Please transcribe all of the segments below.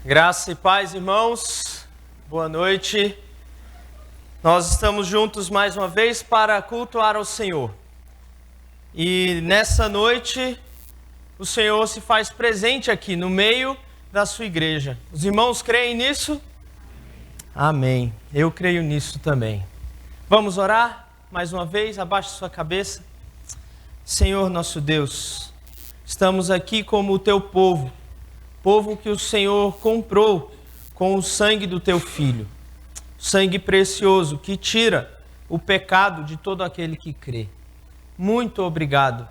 Graça e paz, irmãos. Boa noite. Nós estamos juntos mais uma vez para cultuar ao Senhor. E nessa noite, o Senhor se faz presente aqui no meio da sua igreja. Os irmãos creem nisso? Amém. Eu creio nisso também. Vamos orar mais uma vez? Abaixe sua cabeça. Senhor nosso Deus, estamos aqui como o teu povo que o Senhor comprou com o sangue do teu Filho, sangue precioso que tira o pecado de todo aquele que crê. Muito obrigado,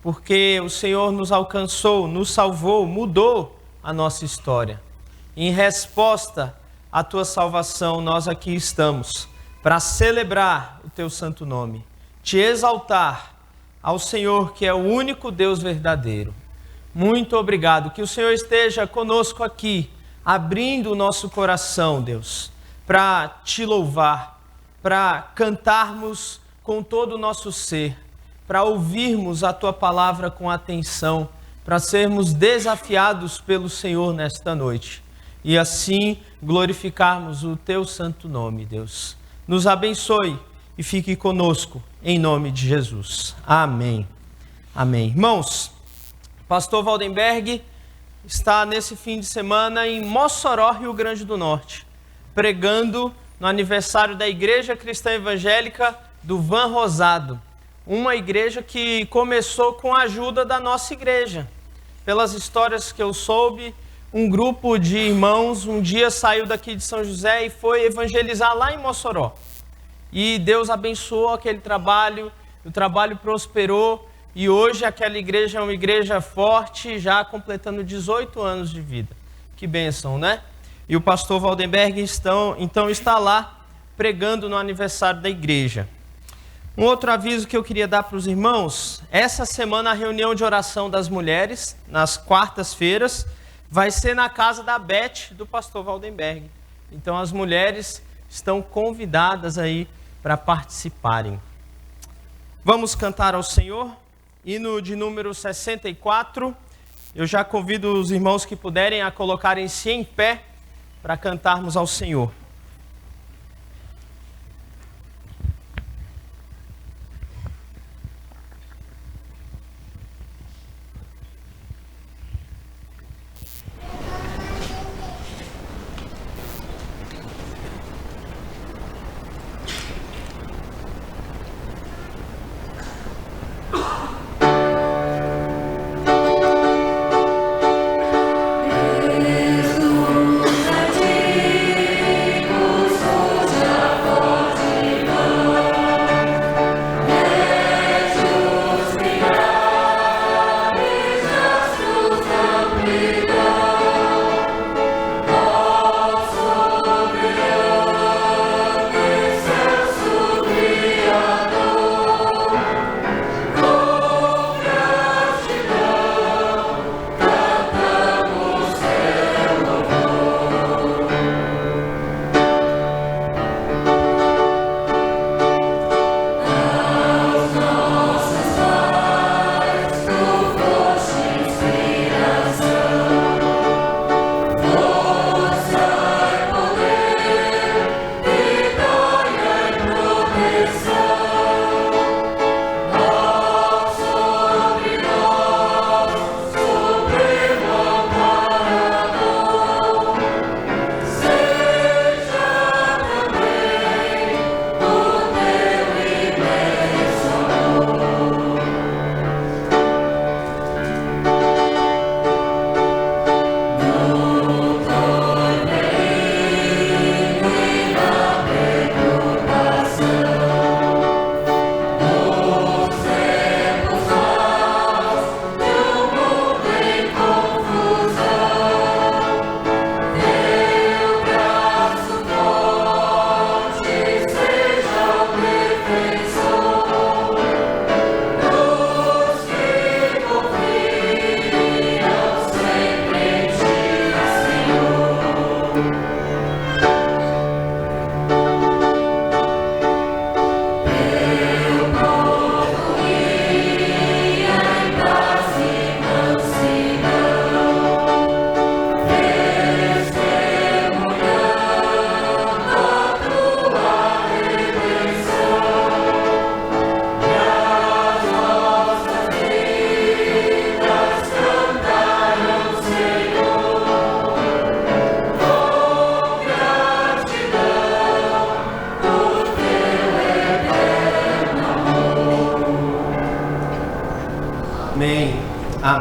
porque o Senhor nos alcançou, nos salvou, mudou a nossa história. Em resposta à tua salvação, nós aqui estamos para celebrar o teu santo nome, te exaltar ao Senhor, que é o único Deus verdadeiro. muito obrigado. Que o Senhor esteja conosco aqui, abrindo o nosso coração, Deus, para te louvar, para cantarmos com todo o nosso ser, para ouvirmos a tua palavra com atenção, para sermos desafiados pelo Senhor nesta noite e assim glorificarmos o teu santo nome, Deus. Nos abençoe e fique conosco, em nome de Jesus. Amém. Amém. Irmãos, pastor Waldenberg está nesse fim de semana em Mossoró, Rio Grande do Norte, pregando no aniversário da Igreja Cristã Evangélica do Van Rosado, uma igreja que começou com a ajuda da nossa igreja. Pelas histórias que eu soube, um grupo de irmãos um dia saiu daqui de São José e foi evangelizar lá em Mossoró. E Deus abençoou aquele trabalho, o trabalho prosperou e hoje aquela igreja é uma igreja forte, já completando 18 anos de vida. Que bênção, né? E o pastor Waldenberg então está lá pregando no aniversário da igreja. Um outro aviso que eu queria dar para os irmãos, essa semana a reunião de oração das mulheres, nas quartas-feiras, vai ser na casa da Beth, do pastor Waldenberg. Então as mulheres estão convidadas aí para participarem. Vamos cantar ao Senhor, hino de número 64. Eu já convido os irmãos que puderem a colocarem-se em pé para cantarmos ao Senhor.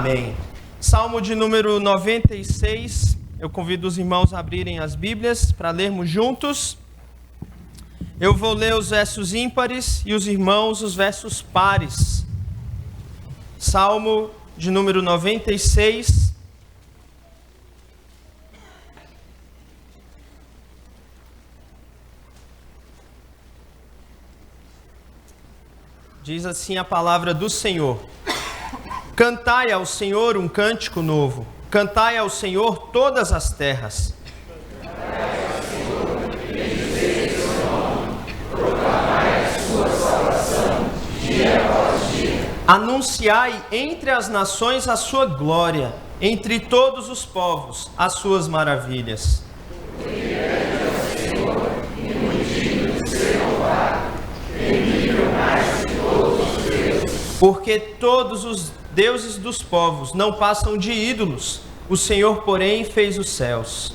Amém. Salmo de número 96. Eu convido os irmãos a abrirem as Bíblias para lermos juntos. Eu vou ler os versos ímpares e os irmãos os versos pares. Salmo de número 96. Diz assim a palavra do Senhor: Cantai ao Senhor um cântico novo. Cantai ao Senhor todas as terras. Anunciai entre as nações a sua glória, entre todos os povos as suas maravilhas. Porque todos os deuses dos povos não passam de ídolos, o Senhor, porém, fez os céus.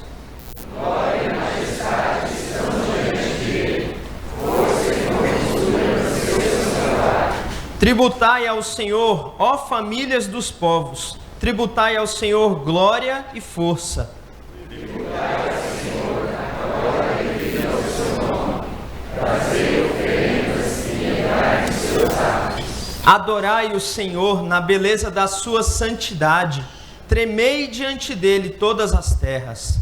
Glória e majestade estão diante dele, força e formosura no seu santuário. Tributai ao Senhor, ó famílias dos povos, tributai ao Senhor glória e força. Tributai ao Senhor a glória e vida do seu nome, trazei oferendas e lembrai de seus atos. Adorai o Senhor na beleza da sua santidade, tremei diante dele todas as terras.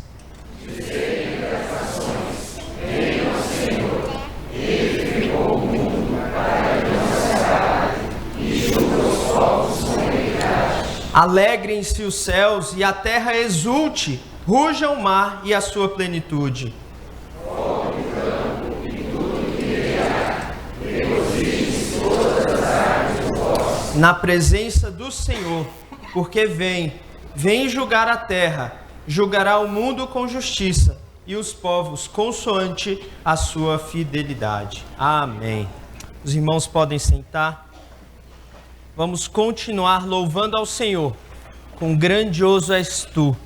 Dizei entre as nações, venham ao Senhor, ele criou o mundo para a nossa trabalho, e julga os povos com equidade. Alegrem-se os céus e a terra exulte, ruja o mar e a sua plenitude. Na presença do Senhor, porque vem julgar a terra, julgará o mundo com justiça e os povos consoante a sua fidelidade. Amém. Os irmãos podem sentar. Vamos continuar louvando ao Senhor. Com grandioso és tu.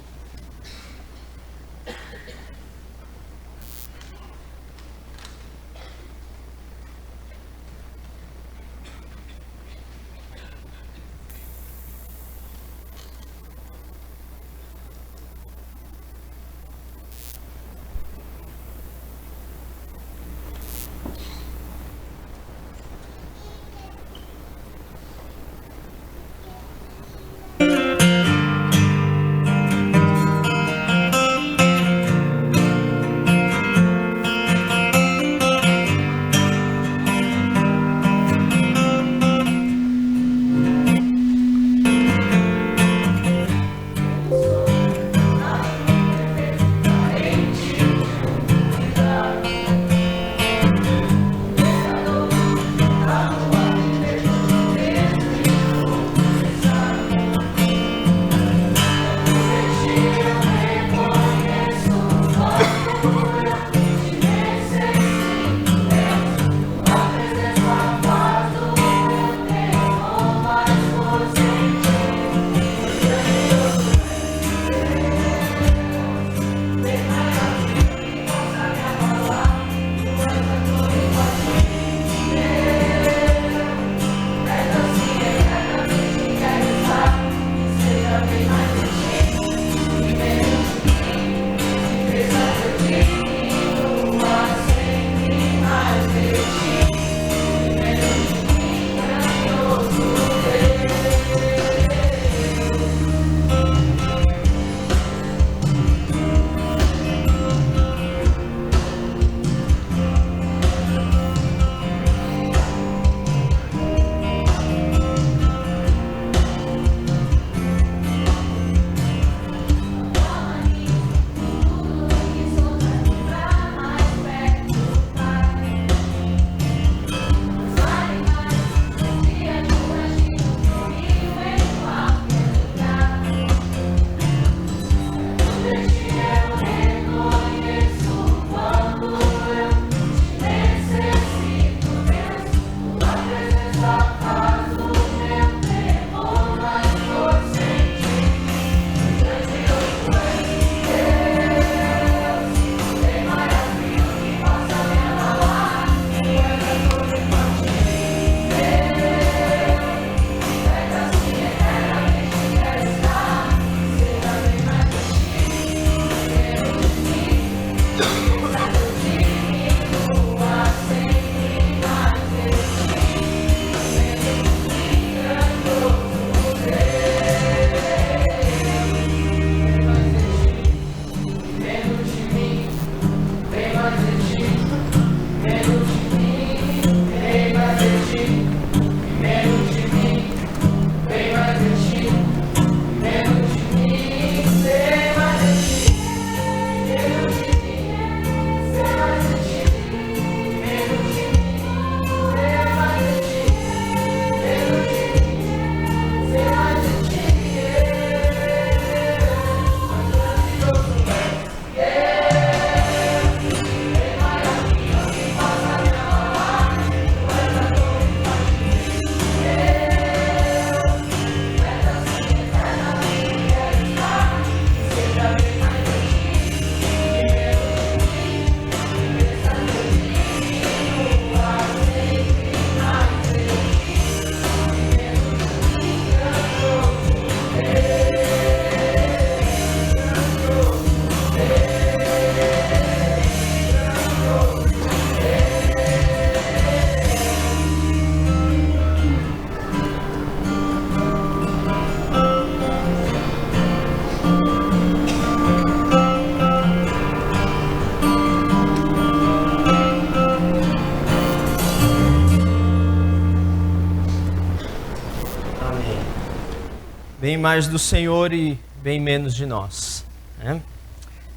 bem mais do Senhor e bem menos de nós, né?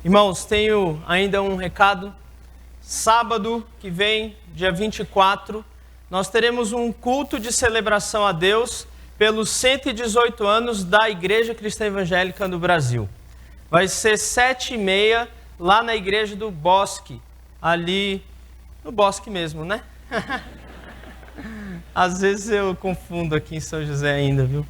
Irmãos, tenho ainda um recado. Sábado que vem, dia 24, nós teremos um culto de celebração a Deus pelos 118 anos da Igreja Cristã Evangélica no Brasil. Vai ser 7h30 lá na Igreja do Bosque, ali no Bosque mesmo, né? Às vezes eu confundo aqui em São José ainda, viu?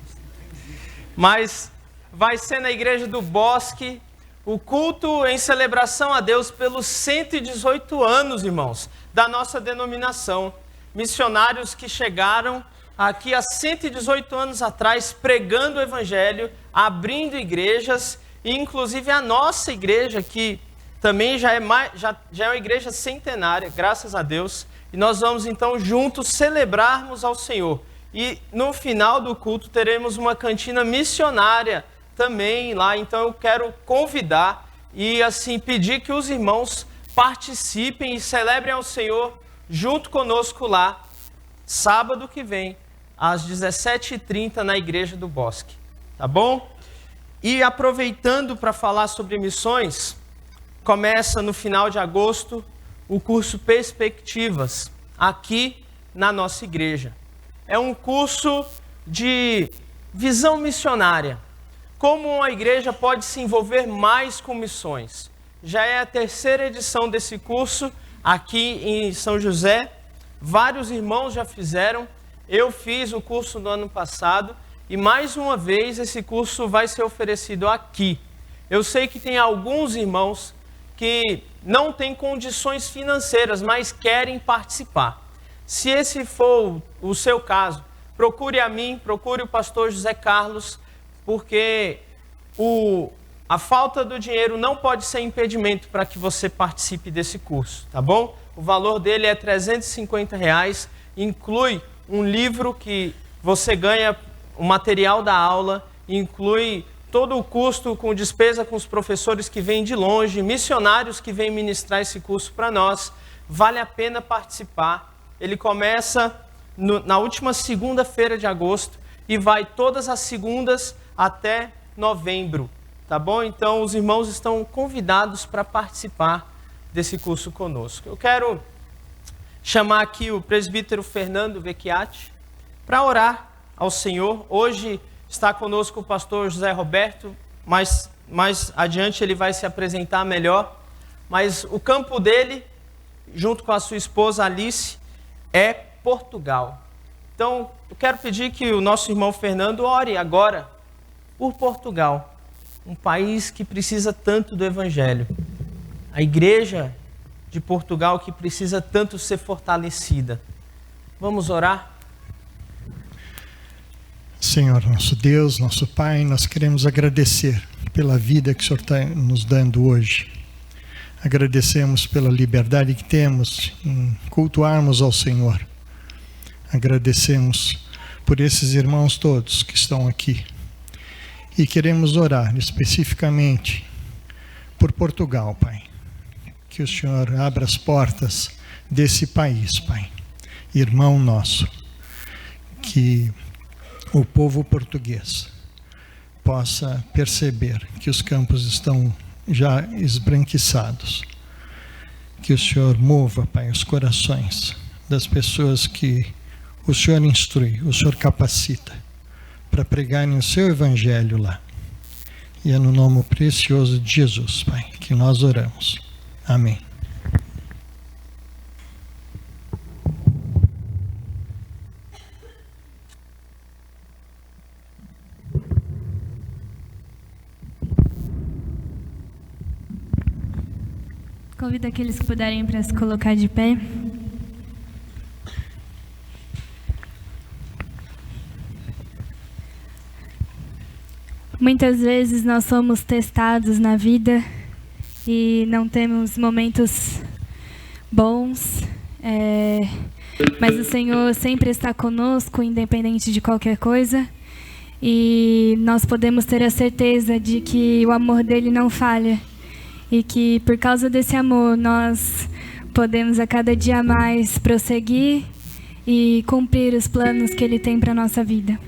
Mas vai ser na Igreja do Bosque, o culto em celebração a Deus pelos 118 anos, irmãos, da nossa denominação. Missionários que chegaram aqui há 118 anos atrás, pregando o Evangelho, abrindo igrejas, e inclusive a nossa igreja, que também já é uma igreja centenária, graças a Deus. E nós vamos então juntos celebrarmos ao Senhor. E no final do culto teremos uma cantina missionária também lá, então eu quero convidar e assim pedir que os irmãos participem e celebrem ao Senhor junto conosco lá, sábado que vem, às 17h30 na Igreja do Bosque, tá bom? E aproveitando para falar sobre missões, começa no final de agosto o curso Perspectivas, aqui na nossa igreja. É um curso de visão missionária. Como a igreja pode se envolver mais com missões? Já é a 3ª edição desse curso aqui em São José. Vários irmãos já fizeram. Eu fiz o curso no ano passado e mais uma vez esse curso vai ser oferecido aqui. Eu sei que tem alguns irmãos que não têm condições financeiras, mas querem participar. Se esse for o seu caso, procure a mim, procure o pastor José Carlos, porque a falta do dinheiro não pode ser impedimento para que você participe desse curso, tá bom? O valor dele é R$ 350, inclui um livro que você ganha, o material da aula, inclui todo o custo com despesa com os professores que vêm de longe, missionários que vêm ministrar esse curso para nós. Vale a pena participar. Ele começa na última segunda-feira de agosto e vai todas as segundas até novembro, tá bom? Então os irmãos estão convidados para participar desse curso conosco. Eu quero chamar aqui o presbítero Fernando Vecchiati para orar ao Senhor. Hoje está conosco o pastor José Roberto, mas mais adiante ele vai se apresentar melhor. Mas o campo dele, junto com a sua esposa Alice, é Portugal. Então, eu quero pedir que o nosso irmão Fernando ore agora por Portugal, um país que precisa tanto do Evangelho. A igreja de Portugal que precisa tanto ser fortalecida. Vamos orar? Senhor, nosso Deus, nosso Pai, nós queremos agradecer pela vida que o Senhor está nos dando hoje. Agradecemos pela liberdade que temos em cultuarmos ao Senhor. Agradecemos por esses irmãos todos que estão aqui. E queremos orar especificamente por Portugal, Pai. Que o Senhor abra as portas desse país, Pai. Irmão nosso, que o povo português possa perceber que os campos estão já esbranquiçados. Que o Senhor mova, Pai, os corações das pessoas que o Senhor instrui, o Senhor capacita para pregarem o seu evangelho lá. E é no nome precioso de Jesus, Pai, que nós oramos. Amém. Convido aqueles que puderem para se colocar de pé. Muitas vezes nós somos testados na vida e não temos momentos bons, mas o Senhor sempre está conosco, independente de qualquer coisa, e nós podemos ter a certeza de que o amor dele não falha. E que por causa desse amor nós podemos a cada dia mais prosseguir e cumprir os planos que Ele tem para a nossa vida.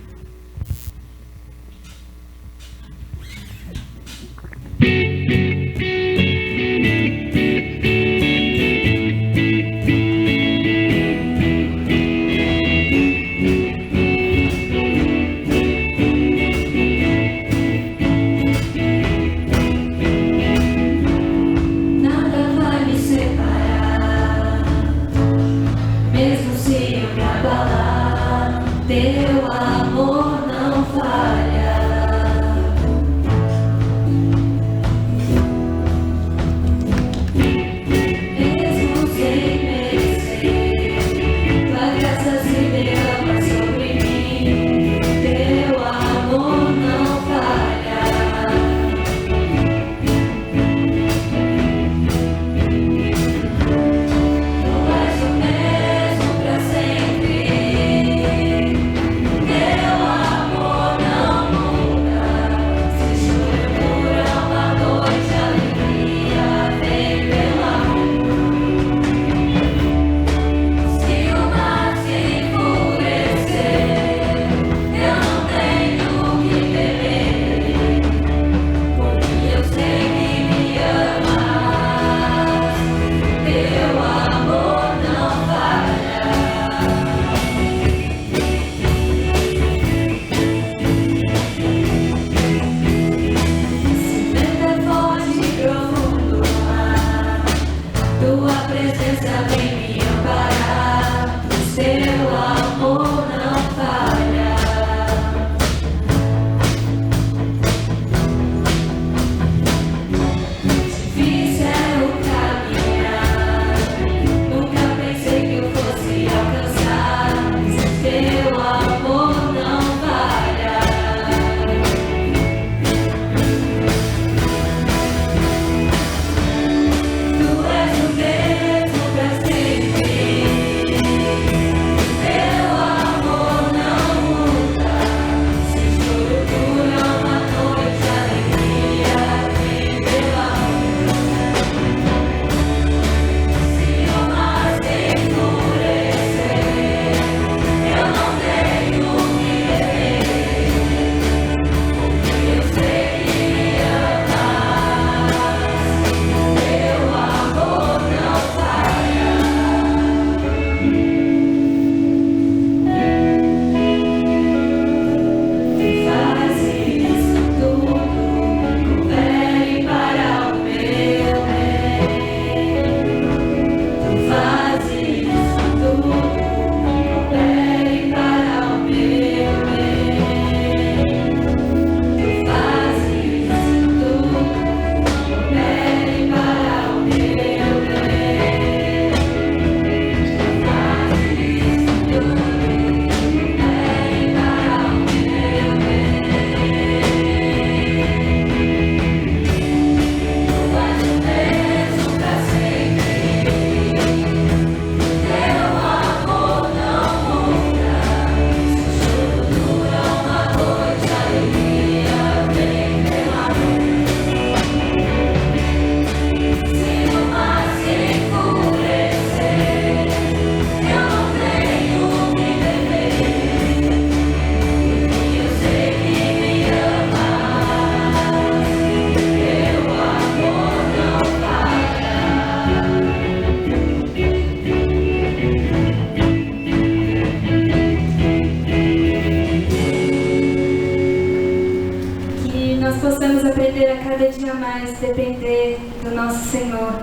cada dia mais depender do nosso Senhor,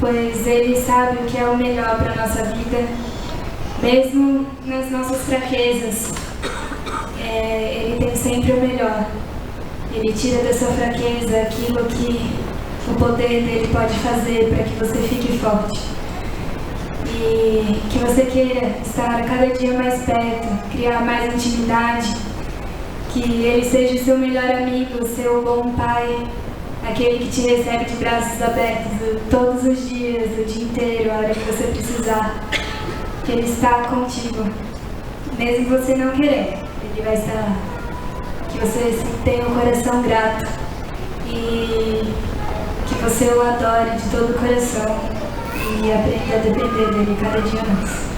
pois Ele sabe o que é o melhor para a nossa vida, mesmo nas nossas fraquezas. Ele tem sempre o melhor. Ele tira da sua fraqueza aquilo que o poder dele pode fazer para que você fique forte. E que você queira estar cada dia mais perto, criar mais intimidade, que Ele seja o seu melhor amigo, o seu bom pai, aquele que te recebe de braços abertos todos os dias, o dia inteiro, a hora que você precisar. Que Ele está contigo, mesmo você não querer, Ele vai estar lá. Que você tenha um coração grato e que você o adore de todo o coração e aprenda a depender dele cada dia mais.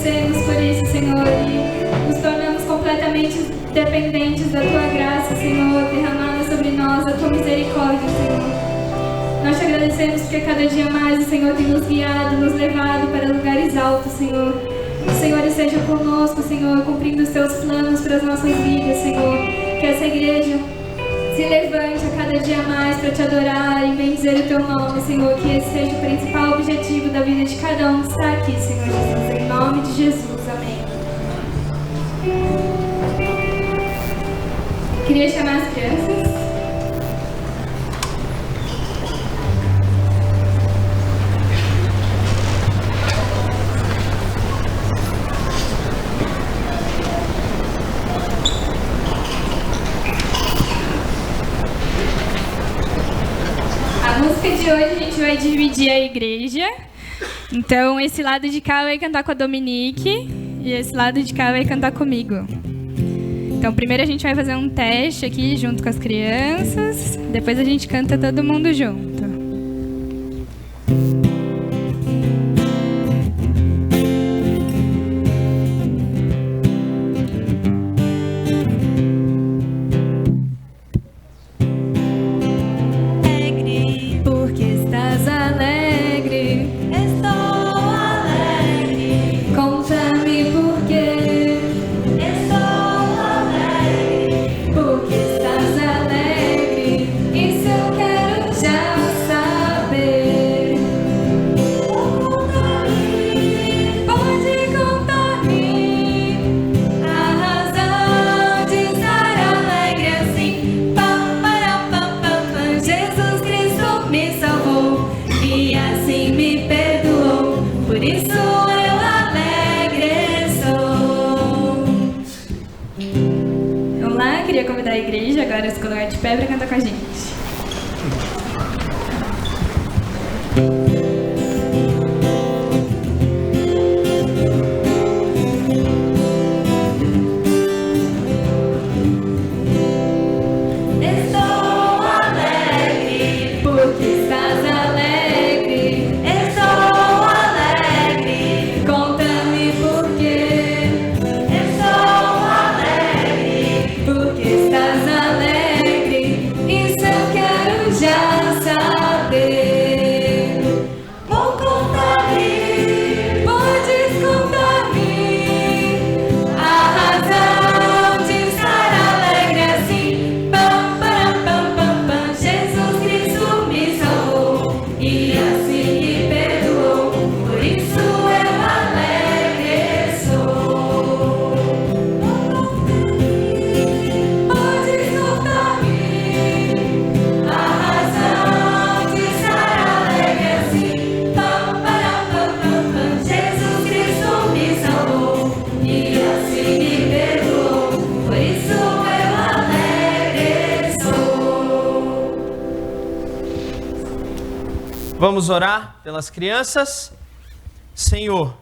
agradecemos por isso, Senhor, e nos tornamos completamente dependentes da Tua graça, Senhor, derramada sobre nós, a Tua misericórdia, Senhor. Nós te agradecemos porque cada dia mais o Senhor tem nos guiado, nos levado para lugares altos, Senhor. O Senhor esteja conosco, Senhor, cumprindo os Teus planos para as nossas vidas, Senhor. Que essa igreja se levante a cada dia mais para Te adorar e bendizer o Teu nome, Senhor. Que esse seja o principal objetivo da vida de cada um que está aqui, Senhor Jesus. Em nome de Jesus, amém. Queria chamar as crianças. A música de hoje a gente vai dividir a igreja. Então, esse lado de cá vai cantar com a Dominique e esse lado de cá vai cantar comigo. Então, primeiro a gente vai fazer um teste aqui junto com as crianças, depois a gente canta todo mundo junto. Da igreja, agora se colocar de pé para cantar com a gente. Vamos orar pelas crianças. Senhor,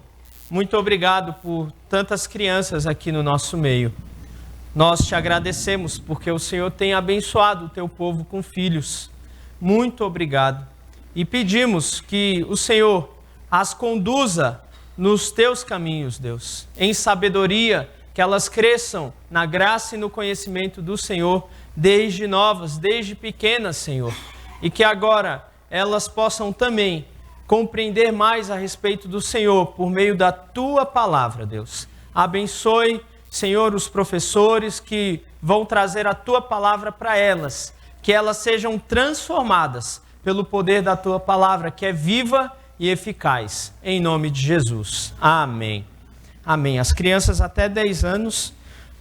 muito obrigado por tantas crianças aqui no nosso meio. Nós te agradecemos porque o Senhor tem abençoado o teu povo com filhos. Muito obrigado. E pedimos que o Senhor as conduza nos teus caminhos, Deus, em sabedoria, que elas cresçam na graça e no conhecimento do Senhor, desde novas, desde pequenas, Senhor. E que agora elas possam também compreender mais a respeito do Senhor por meio da Tua palavra, Deus. Abençoe, Senhor, os professores que vão trazer a Tua palavra para elas, que elas sejam transformadas pelo poder da Tua palavra, que é viva e eficaz. Em nome de Jesus. Amém. Amém. As crianças até 10 anos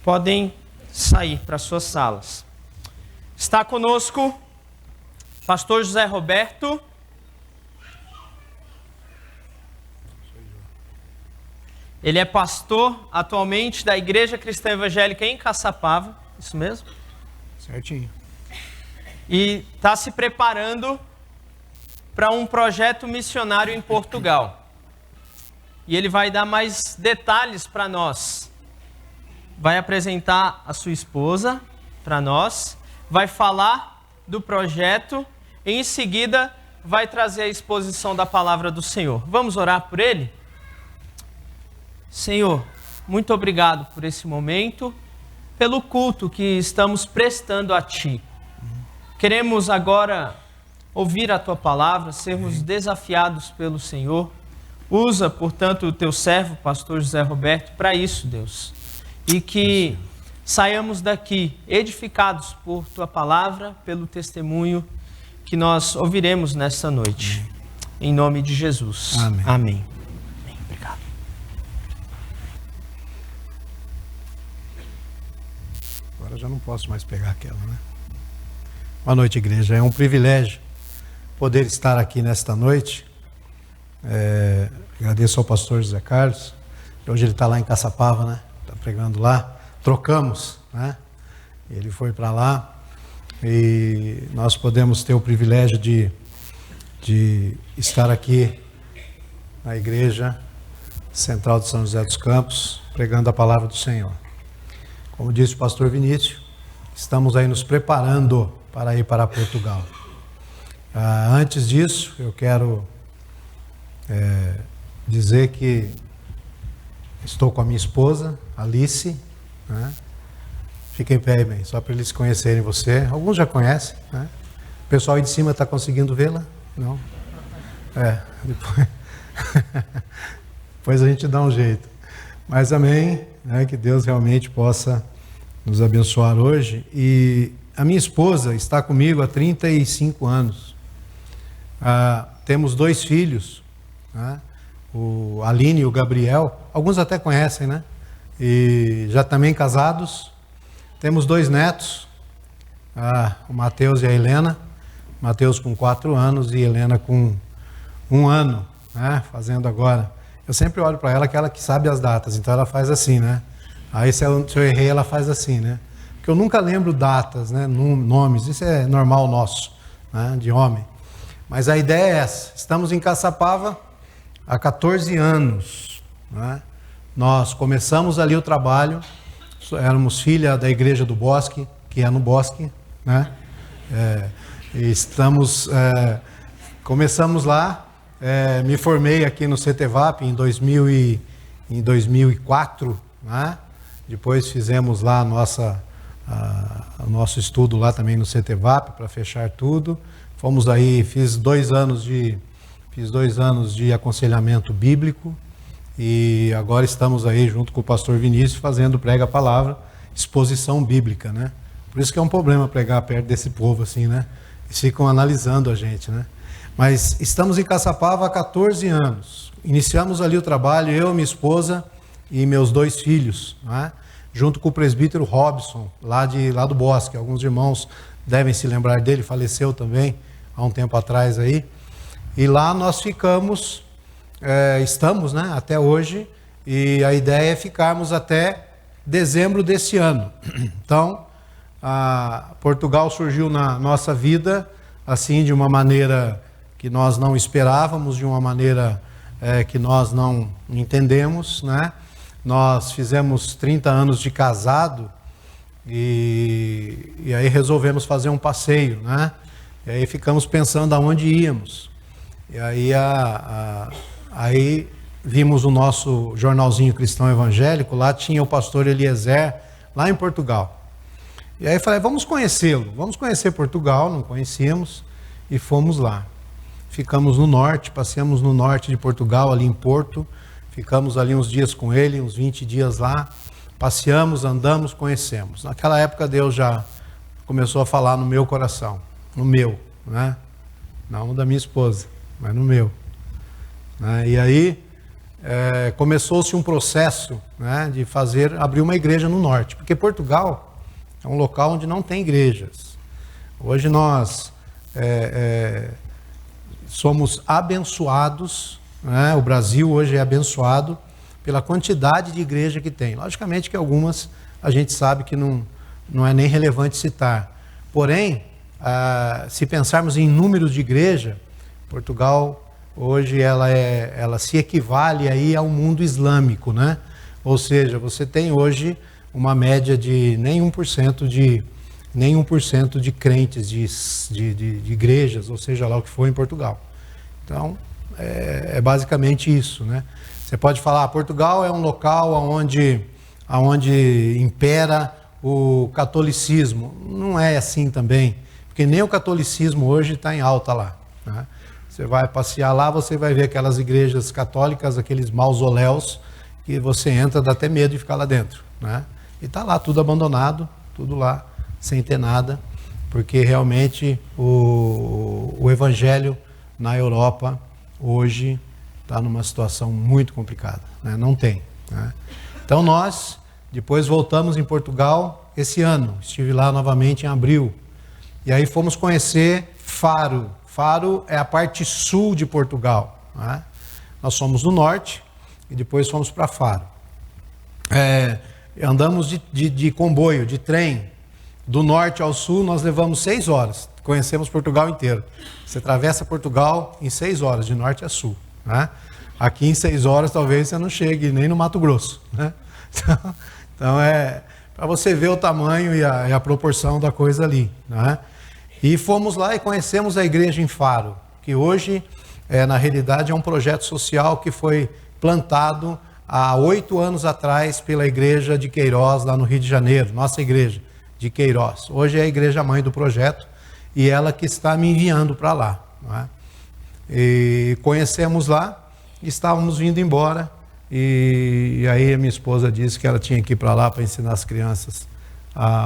podem sair para suas salas. Está conosco Pastor José Roberto. Ele é pastor atualmente da Igreja Cristã Evangélica em Caçapava. Isso mesmo? Certinho. E está se preparando para um projeto missionário em Portugal. E ele vai dar mais detalhes para nós. Vai apresentar a sua esposa para nós. Vai falar do projeto. E em seguida vai trazer a exposição da palavra do Senhor. Vamos orar por ele? Senhor, muito obrigado por esse momento, pelo culto que estamos prestando a Ti. Queremos agora ouvir a Tua palavra, sermos desafiados pelo Senhor. Usa, portanto, o Teu servo, pastor José Roberto, para isso, Deus. E que saiamos daqui edificados por Tua palavra, pelo testemunho que nós ouviremos nesta noite. Em nome de Jesus. Amém. Amém. Obrigado. Agora já não posso mais pegar aquela, né? Boa noite, igreja. É um privilégio poder estar aqui nesta noite. Agradeço ao pastor José Carlos. Hoje ele está lá em Caçapava, né? Está pregando lá. Trocamos, né? Ele foi para lá e nós podemos ter o privilégio de estar aqui na Igreja Central de São José dos Campos, pregando a palavra do Senhor. Como disse o pastor Vinícius, estamos aí nos preparando para ir para Portugal. Antes disso, eu quero dizer que estou com a minha esposa, Alice, né? Fiquem em pé, bem, só para eles conhecerem você. Alguns já conhecem, né? O pessoal aí de cima está conseguindo vê-la? Não? Depois a gente dá um jeito. Mas amém, né? Que Deus realmente possa nos abençoar hoje. E a minha esposa está comigo há 35 anos. Temos 2 filhos, né? O Aline e o Gabriel. Alguns até conhecem, né? E já também casados. Temos 2 netos, o Mateus e a Helena. Mateus com 4 anos e Helena com 1 ano, né? Fazendo agora. Eu sempre olho para ela, que ela que sabe as datas, então ela faz assim, né? Aí se eu errei, ela faz assim, né? Porque eu nunca lembro datas, né? Nomes, isso é normal nosso, né? De homem. Mas a ideia é essa. Estamos em Caçapava há 14 anos, né? Nós começamos ali o trabalho, éramos filha da Igreja do Bosque, que é no Bosque, né? Começamos lá, me formei aqui no CETEVAP em 2004, né? Depois fizemos lá o nosso estudo lá também no CETEVAP para fechar tudo. Fomos aí, fiz 2 anos de aconselhamento bíblico e agora estamos aí junto com o pastor Vinícius fazendo Prega a Palavra, exposição bíblica, né? Por isso que é um problema pregar perto desse povo assim, né? Eles ficam analisando a gente, né? Mas estamos em Caçapava há 14 anos. Iniciamos ali o trabalho, eu, minha esposa e meus 2 filhos, né? Junto com o presbítero Robson, lá do Bosque. Alguns irmãos devem se lembrar dele, faleceu também há um tempo atrás aí. E lá nós ficamos, estamos, né, até hoje, e a ideia é ficarmos até dezembro desse ano. Então, Portugal surgiu na nossa vida, assim, de uma maneira que nós não esperávamos, de uma maneira que nós não entendemos, né? Nós fizemos 30 anos de casado e aí resolvemos fazer um passeio, né? E aí ficamos pensando aonde íamos. E aí, aí vimos o nosso jornalzinho cristão evangélico, lá tinha o pastor Eliezer, lá em Portugal. E aí falei, vamos conhecê-lo, vamos conhecer Portugal, não conhecíamos, e fomos lá. Ficamos no norte, passeamos no norte de Portugal, ali em Porto, ficamos ali uns dias com ele, uns 20 dias lá, passeamos, andamos, conhecemos. Naquela época Deus já começou a falar no meu coração, no meu, né? Não da minha esposa, mas no meu. Né? E aí começou-se um processo, né, de abrir uma igreja no norte, porque Portugal é um local onde não tem igrejas. Hoje nós somos abençoados, né? O Brasil hoje é abençoado pela quantidade de igreja que tem. Logicamente que algumas a gente sabe que não é nem relevante citar. Porém, se pensarmos em números de igreja, Portugal hoje ela se equivale aí ao mundo islâmico, né? Ou seja, você tem hoje uma média de nem 1% de crentes de igrejas, ou seja lá o que for em Portugal. Então, é basicamente isso, né? Você pode falar, Portugal é um local onde impera o catolicismo. Não é assim também, porque nem o catolicismo hoje está em alta lá, né? Você vai passear lá, você vai ver aquelas igrejas católicas, aqueles mausoléus, que você entra, dá até medo de ficar lá dentro, né? E está lá tudo abandonado, tudo lá, sem ter nada, porque realmente o evangelho na Europa hoje está numa situação muito complicada, né? Não tem, né? Então nós depois voltamos em Portugal esse ano, estive lá novamente em abril, e aí fomos conhecer Faro. Faro é a parte sul de Portugal, né? Nós somos do norte e depois fomos para Faro. Andamos de comboio, de trem, do norte ao sul, nós levamos 6 horas, conhecemos Portugal inteiro. Você atravessa Portugal em 6 horas, de norte a sul, né? Aqui em 6 horas talvez você não chegue nem no Mato Grosso, né? Então é para você ver o tamanho e a proporção da coisa ali, né? E fomos lá e conhecemos a igreja em Faro, que hoje, na realidade, é um projeto social que foi plantado há 8 anos atrás pela igreja de Queiroz, lá no Rio de Janeiro, nossa igreja de Queiroz. Hoje é a igreja mãe do projeto e ela que está me enviando para lá, não é? E conhecemos lá, estávamos vindo embora e aí a minha esposa disse que ela tinha que ir para lá para ensinar as crianças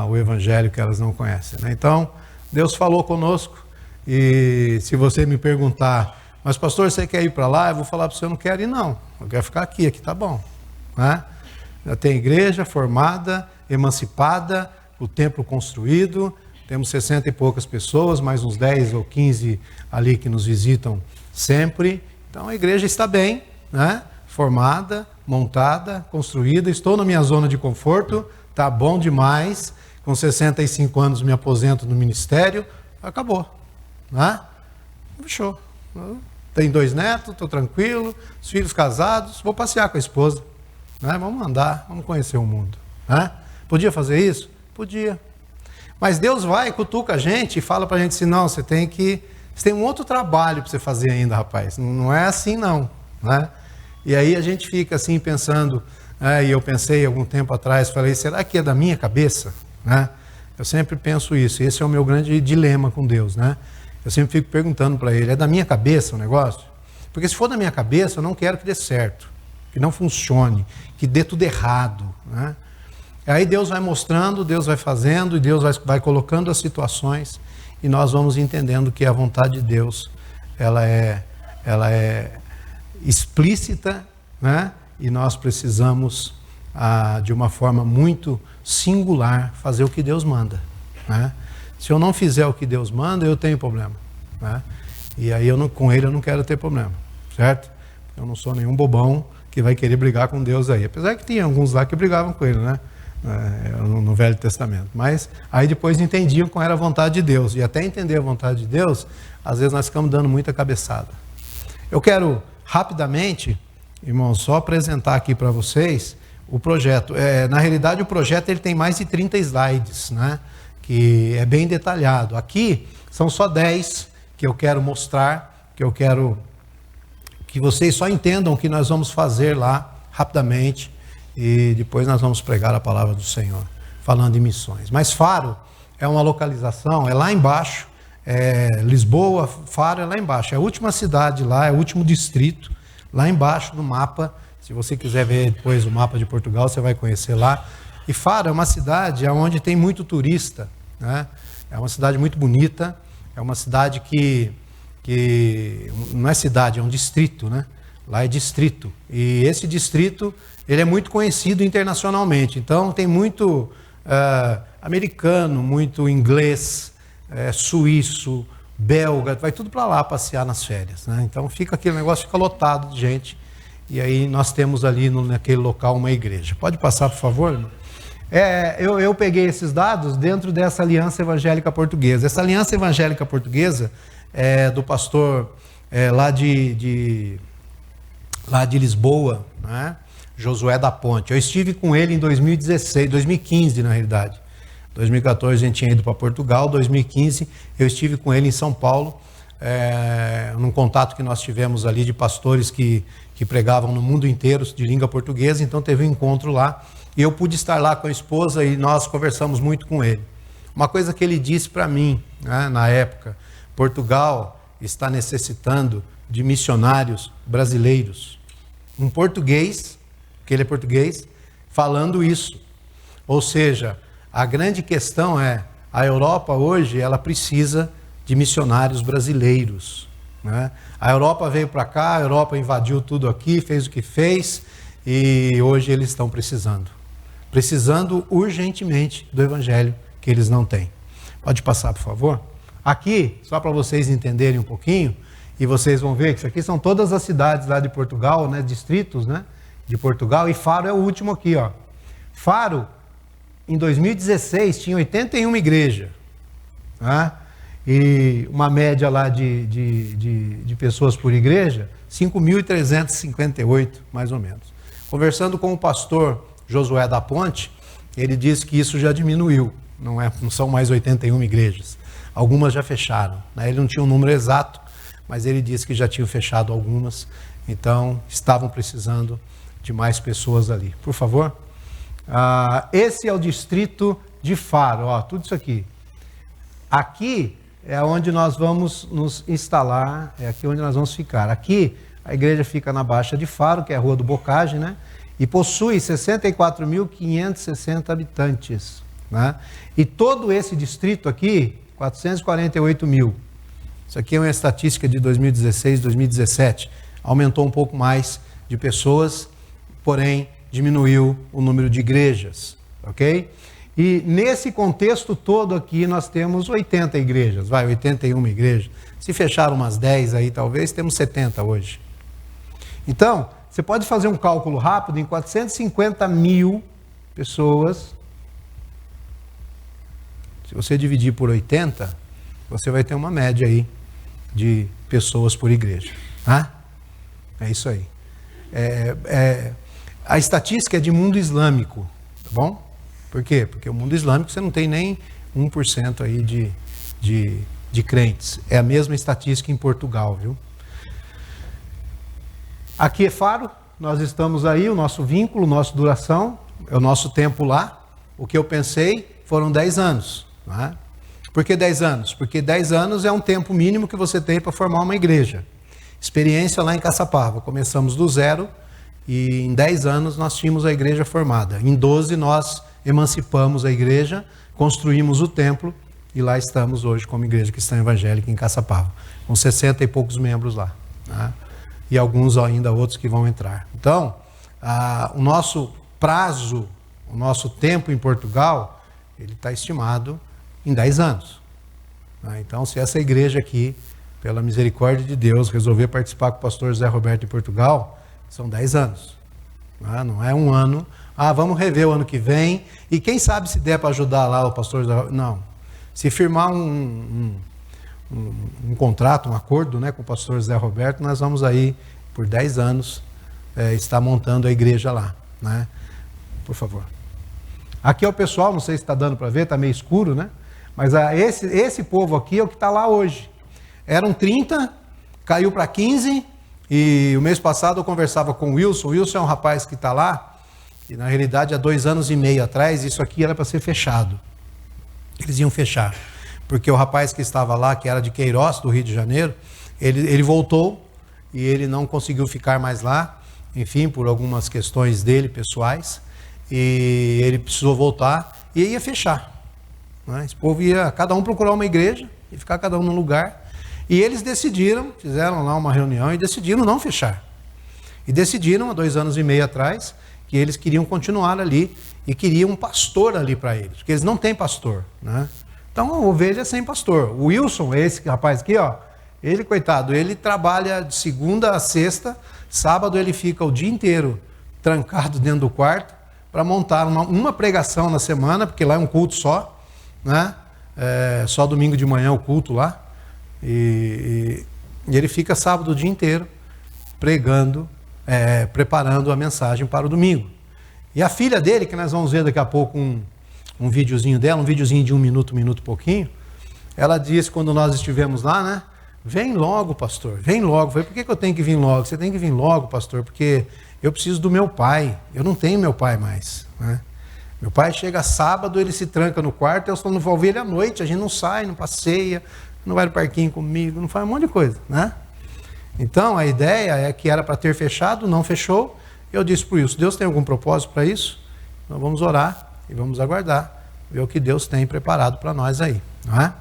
o evangelho que elas não conhecem, né? Então, Deus falou conosco e se você me perguntar, mas pastor, você quer ir para lá? Eu vou falar para você, eu não quero ir não, eu quero ficar aqui tá bom, né? Já tem igreja formada, emancipada, o templo construído, temos 60 e poucas pessoas, mais uns 10 ou 15 ali que nos visitam sempre, então a igreja está bem, né? Formada, montada, construída, estou na minha zona de conforto, tá bom demais. Com 65 anos me aposento no ministério, acabou, né? Fechou. Tenho 2 netos, estou tranquilo, os filhos casados, vou passear com a esposa, né? Vamos andar, vamos conhecer o mundo, né? Podia fazer isso? Podia. Mas Deus vai, cutuca a gente e fala para a gente assim, não, você tem um outro trabalho para você fazer ainda, rapaz, não é assim não, né? E aí a gente fica assim pensando, e eu pensei algum tempo atrás, falei, será que é da minha cabeça? Né? Eu sempre penso isso, esse é o meu grande dilema com Deus, né? Eu sempre fico perguntando para Ele, é da minha cabeça o negócio? Porque se for da minha cabeça, eu não quero que dê certo, que não funcione, que dê tudo errado, né? Aí Deus vai mostrando, Deus vai fazendo, e Deus vai colocando as situações, e nós vamos entendendo que a vontade de Deus, ela é explícita, né? E nós precisamos, de uma forma muito singular, fazer o que Deus manda, né? Se eu não fizer o que Deus manda, eu tenho problema, né? E aí com Ele eu não quero ter problema, certo? Eu não sou nenhum bobão que vai querer brigar com Deus aí, apesar que tinha alguns lá que brigavam com Ele, né? No Velho Testamento, mas aí depois entendiam qual era a vontade de Deus, e até entender a vontade de Deus, às vezes nós ficamos dando muita cabeçada. Eu quero rapidamente, irmãos, só apresentar aqui para vocês o projeto. Na realidade, o projeto ele tem mais de 30 slides, né? Que é bem detalhado. Aqui são só 10 que eu quero mostrar, que eu quero que vocês só entendam o que nós vamos fazer lá rapidamente e depois nós vamos pregar a palavra do Senhor, falando em missões. Mas Faro é uma localização, é lá embaixo, Lisboa, Faro é lá embaixo, é a última cidade lá, é o último distrito, lá embaixo no mapa. Se você quiser ver depois o mapa de Portugal, você vai conhecer lá. E Faro é uma cidade onde tem muito turista, né? É uma cidade muito bonita, é uma cidade que não é cidade, é um distrito, né? Lá é distrito. E esse distrito, ele é muito conhecido internacionalmente. Então tem muito americano, muito inglês, suíço, belga, vai tudo para lá passear nas férias, né? Então aquele negócio fica lotado de gente. E aí nós temos ali naquele local uma igreja. Pode passar, por favor, irmão? Eu peguei esses dados dentro dessa Aliança Evangélica Portuguesa. Essa Aliança Evangélica Portuguesa é do pastor lá de Lisboa, né? Josué da Ponte. Eu estive com ele em 2015 na realidade. 2014 a gente tinha ido para Portugal, 2015 eu estive com ele em São Paulo, num contato que nós tivemos ali de pastores que pregavam no mundo inteiro de língua portuguesa, então teve um encontro lá, e eu pude estar lá com a esposa e nós conversamos muito com ele. Uma coisa que ele disse para mim, né, na época: Portugal está necessitando de missionários brasileiros. Um português, que ele é português, falando isso. Ou seja, a grande questão é, a Europa hoje, ela precisa de missionários brasileiros, né? A Europa veio para cá, a Europa invadiu tudo aqui, fez o que fez, e hoje eles estão precisando urgentemente do evangelho que eles não têm. Pode passar, por favor? Aqui, só para vocês entenderem um pouquinho, e vocês vão ver que isso aqui são todas as cidades lá de Portugal, né, distritos, né, de Portugal, e Faro é o último aqui, ó. Faro, em 2016, tinha 81 igrejas, né, e uma média lá de pessoas por igreja, 5.358, mais ou menos. Conversando com o pastor Josué da Ponte, ele disse que isso já diminuiu, não são mais 81 igrejas. Algumas já fecharam, né? Ele não tinha um número exato, mas ele disse que já tinham fechado algumas, então estavam precisando de mais pessoas ali. Por favor. Esse é o distrito de Faro, ó, tudo isso aqui. Aqui é onde nós vamos nos instalar, é aqui onde nós vamos ficar. Aqui a igreja fica na Baixa de Faro, que é a Rua do Bocage, né? E possui 64.560 habitantes, né? E todo esse distrito aqui, 448 mil. Isso aqui é uma estatística de 2016, 2017. Aumentou um pouco mais de pessoas, porém diminuiu o número de igrejas, ok? E nesse contexto todo aqui nós temos 80 igrejas, 81 igrejas. Se fechar umas 10 aí talvez, temos 70 hoje. Então, você pode fazer um cálculo rápido, em 450 mil pessoas, se você dividir por 80, você vai ter uma média aí de pessoas por igreja. Tá? É isso aí. A estatística é de mundo islâmico, tá bom? Por quê? Porque o mundo islâmico você não tem nem 1% aí de crentes. É a mesma estatística em Portugal, viu? Aqui é Faro, nós estamos aí, o nosso vínculo, nossa duração, é o nosso tempo lá. O que eu pensei foram 10 anos. Não é? Por que 10 anos? Porque 10 anos é um tempo mínimo que você tem para formar uma igreja. Experiência lá em Caçapava, começamos do zero e em 10 anos nós tínhamos a igreja formada. Em 12 nós emancipamos a igreja, construímos o templo e lá estamos hoje como igreja cristã evangélica em Caçapava, com 60 e poucos membros lá, né? E alguns ainda outros que vão entrar. Então, o nosso prazo, o nosso tempo em Portugal, ele está estimado em 10 anos. Né? Então, se essa igreja aqui, pela misericórdia de Deus, resolver participar com o pastor Zé Roberto em Portugal, são 10 anos. Né? Não é um ano. Vamos rever o ano que vem, e quem sabe se der para ajudar lá o pastor Zé Roberto. Não. Se firmar um contrato, um acordo, né, com o pastor Zé Roberto, nós vamos aí, por 10 anos, estar montando a igreja lá. Né? Por favor. Aqui é o pessoal, não sei se está dando para ver, está meio escuro, né? Mas esse povo aqui é o que está lá hoje. Eram 30, caiu para 15, e o mês passado eu conversava com o Wilson. O Wilson é um rapaz que está lá, e na realidade há 2 anos e meio atrás, isso aqui era para ser fechado. Eles iam fechar, porque o rapaz que estava lá, que era de Queiroz, do Rio de Janeiro, ele voltou, e ele não conseguiu ficar mais lá, enfim, por algumas questões dele, pessoais, e ele precisou voltar, e ia fechar. Né? Esse povo ia, cada um procurar uma igreja, e ficar cada um num lugar, e eles decidiram, fizeram lá uma reunião, e decidiram não fechar. E decidiram, há 2 anos e meio atrás, que eles queriam continuar ali, e queriam um pastor ali para eles, porque eles não têm pastor, né? Então, a ovelha é sem pastor. O Wilson, esse rapaz aqui, ó, ele, coitado, ele trabalha de segunda a sexta, sábado ele fica o dia inteiro trancado dentro do quarto para montar uma pregação na semana, porque lá é um culto só, né? Só domingo de manhã o culto lá, e ele fica sábado o dia inteiro pregando, preparando a mensagem para o domingo. E a filha dele, que nós vamos ver daqui a pouco um videozinho dela, um videozinho de 1 minuto, pouquinho, ela disse, quando nós estivemos lá, né? Vem logo, pastor, vem logo. Eu falei, por que eu tenho que vir logo? Você tem que vir logo, pastor, porque eu preciso do meu pai. Eu não tenho meu pai mais, né? Meu pai chega sábado, ele se tranca no quarto, eu só não vou ver ele à noite, a gente não sai, não passeia, não vai no parquinho comigo, não faz um monte de coisa, né? Então, a ideia é que era para ter fechado, não fechou. Eu disse para o Wilson, Deus tem algum propósito para isso? Então vamos orar e vamos aguardar, ver o que Deus tem preparado para nós aí, não é?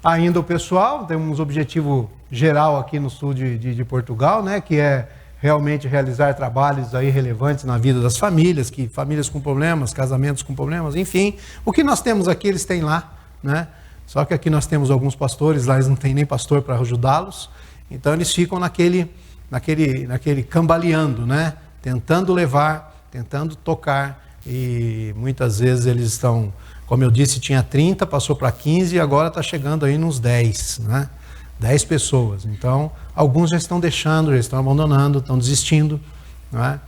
Ainda o pessoal, temos um objetivo geral aqui no sul de Portugal, né? Que é realmente realizar trabalhos aí relevantes na vida das famílias, famílias com problemas, casamentos com problemas, enfim. O que nós temos aqui, eles têm lá, né? Só que aqui nós temos alguns pastores, lá eles não têm nem pastor para ajudá-los, então eles ficam naquele cambaleando, né? Tentando levar, tentando tocar, e muitas vezes eles estão, como eu disse, tinha 30, passou para 15 e agora está chegando aí nos 10, né? 10 pessoas. Então, alguns já estão deixando, já estão abandonando, estão desistindo, não é?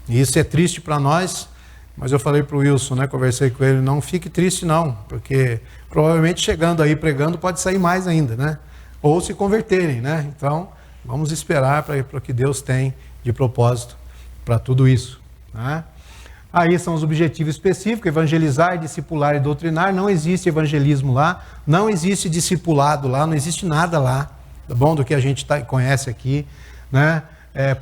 E isso é triste para nós, mas eu falei para o Wilson, né? Conversei com ele, não fique triste não, porque provavelmente chegando aí pregando pode sair mais ainda, né? Ou se converterem, né? Então, vamos esperar para o que Deus tem de propósito para tudo isso, né? Aí são os objetivos específicos, evangelizar, discipular e doutrinar. Não existe evangelismo lá, não existe discipulado lá, não existe nada lá, tá bom? Do que a gente conhece aqui, né?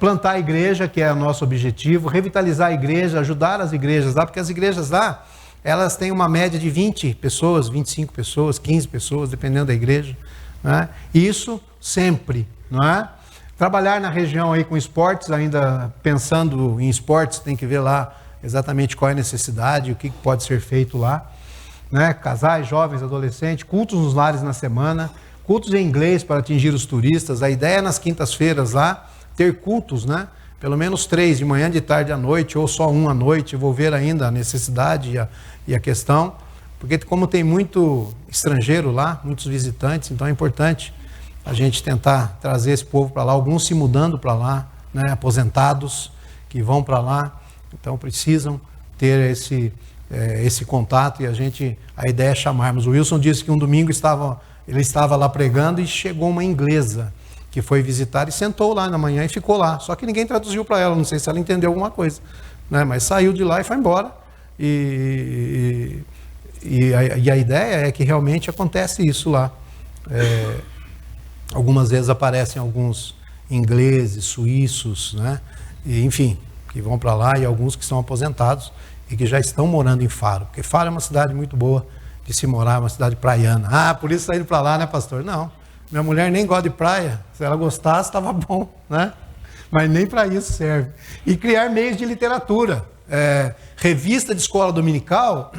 Plantar a igreja, que é o nosso objetivo, revitalizar a igreja, ajudar as igrejas lá, porque as igrejas lá, elas têm uma média de 20 pessoas, 25 pessoas, 15 pessoas, dependendo da igreja, né? Isso sempre, não é? Trabalhar na região aí com esportes, ainda pensando em esportes, tem que ver lá exatamente qual é a necessidade, o que pode ser feito lá, né? Casais, jovens, adolescentes, cultos nos lares na semana, cultos em inglês para atingir os turistas. A ideia é nas quintas-feiras lá, ter cultos, né? Pelo menos 3, de manhã, de tarde à noite, ou só um à noite. Vou ver ainda a necessidade e a questão, porque como tem muito estrangeiro lá, muitos visitantes, então é importante a gente tentar trazer esse povo para lá, alguns se mudando para lá, né? Aposentados que vão para lá. Então precisam ter esse contato, e a ideia é chamarmos. O Wilson disse que um domingo ele estava lá pregando e chegou uma inglesa que foi visitar e sentou lá na manhã e ficou lá. Só que ninguém traduziu para ela, não sei se ela entendeu alguma coisa, né? Mas saiu de lá e foi embora. E a ideia é que realmente acontece isso lá. Algumas vezes aparecem alguns ingleses, suíços, né? E, enfim, que vão para lá, e alguns que estão aposentados e que já estão morando em Faro, porque Faro é uma cidade muito boa de se morar, uma cidade praiana. Ah, por isso saíram para lá, né, pastor? Não, minha mulher nem gosta de praia, se ela gostasse estava bom, né? Mas nem para isso serve. E criar meios de literatura, revista de escola dominical,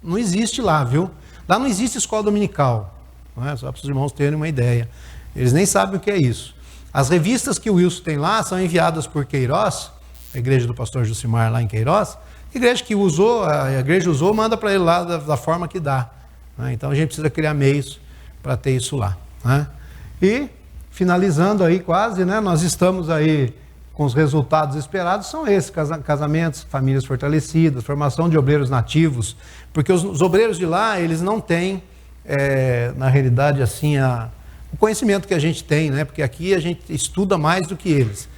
não existe lá, viu? Lá não existe escola dominical, não é? Só para os irmãos terem uma ideia, eles nem sabem o que é isso. As revistas que o Wilson tem lá são enviadas por Queiroz, a igreja do pastor Jucimar lá em Queiroz. A igreja que usou, manda para ele lá da forma que dá, né? Então a gente precisa criar meios para ter isso lá, né? E finalizando aí quase, né? Nós estamos aí com os resultados esperados, são esses: casamentos, famílias fortalecidas, formação de obreiros nativos, porque os obreiros de lá, eles não têm, na realidade, assim, o conhecimento que a gente tem, né? Porque aqui a gente estuda mais do que eles.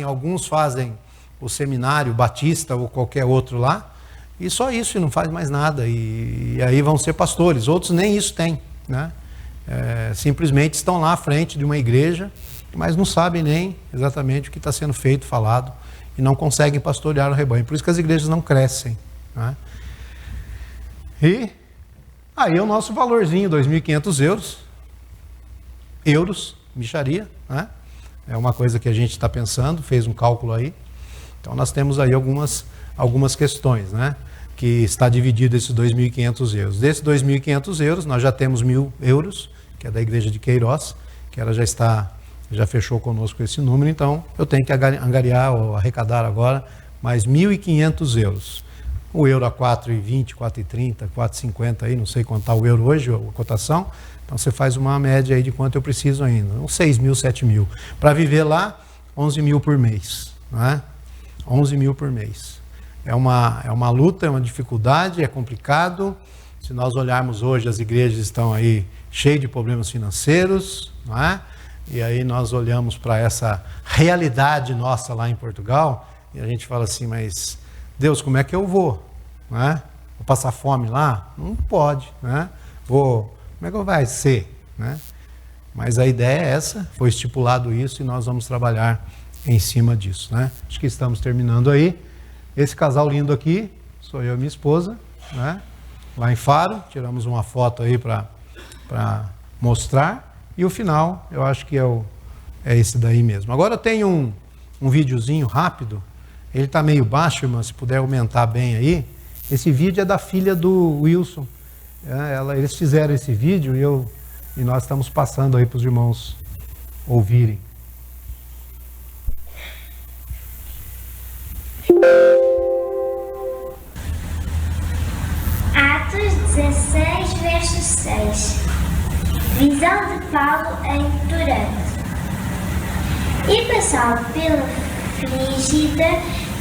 Alguns fazem o seminário batista ou qualquer outro lá, e só isso, e não faz mais nada, e aí vão ser pastores. Outros nem isso têm, né? Simplesmente estão lá à frente de uma igreja, mas não sabem nem exatamente o que está sendo feito, falado, e não conseguem pastorear o rebanho. Por isso que as igrejas não crescem, né? E aí o nosso valorzinho, 2.500 euros, mixaria, né? É uma coisa que a gente está pensando, fez um cálculo aí. Então nós temos aí algumas questões, né? Que está dividido esses 2.500 euros. Desses 2.500 euros, nós já temos 1.000 euros, que é da igreja de Queiroz, que ela já fechou conosco esse número, então eu tenho que angariar ou arrecadar agora mais 1.500 euros. O euro a 4,20, 4,30, 4,50 aí, não sei quanto está o euro hoje, a cotação. Então você faz uma média aí de quanto eu preciso ainda, uns 6.000, 7.000. Para viver lá, 11.000 por mês, não é? 11.000 por mês. É uma luta, é uma dificuldade, é complicado, Se nós olharmos hoje, as igrejas estão aí cheias de problemas financeiros, não é? E aí nós olhamos para essa realidade nossa lá em Portugal e a gente fala assim, mas Deus, como é que eu vou? Não é? Vou passar fome lá? Não pode, né? Como é que vai ser? Né? Mas a ideia é essa, foi estipulado isso e nós vamos trabalhar em cima disso, né? Acho que estamos terminando aí. Esse casal lindo aqui, sou eu e minha esposa, né? Lá em Faro, tiramos uma foto aí para mostrar. E o final, eu acho que é esse daí mesmo. Agora tem um videozinho rápido, ele está meio baixo, irmã, se puder aumentar bem aí. Esse vídeo é da filha do Wilson. Eles fizeram esse vídeo e nós estamos passando aí para os irmãos ouvirem. Atos 16, verso 6. Visão de Paulo em Turante. E passando pela Frígida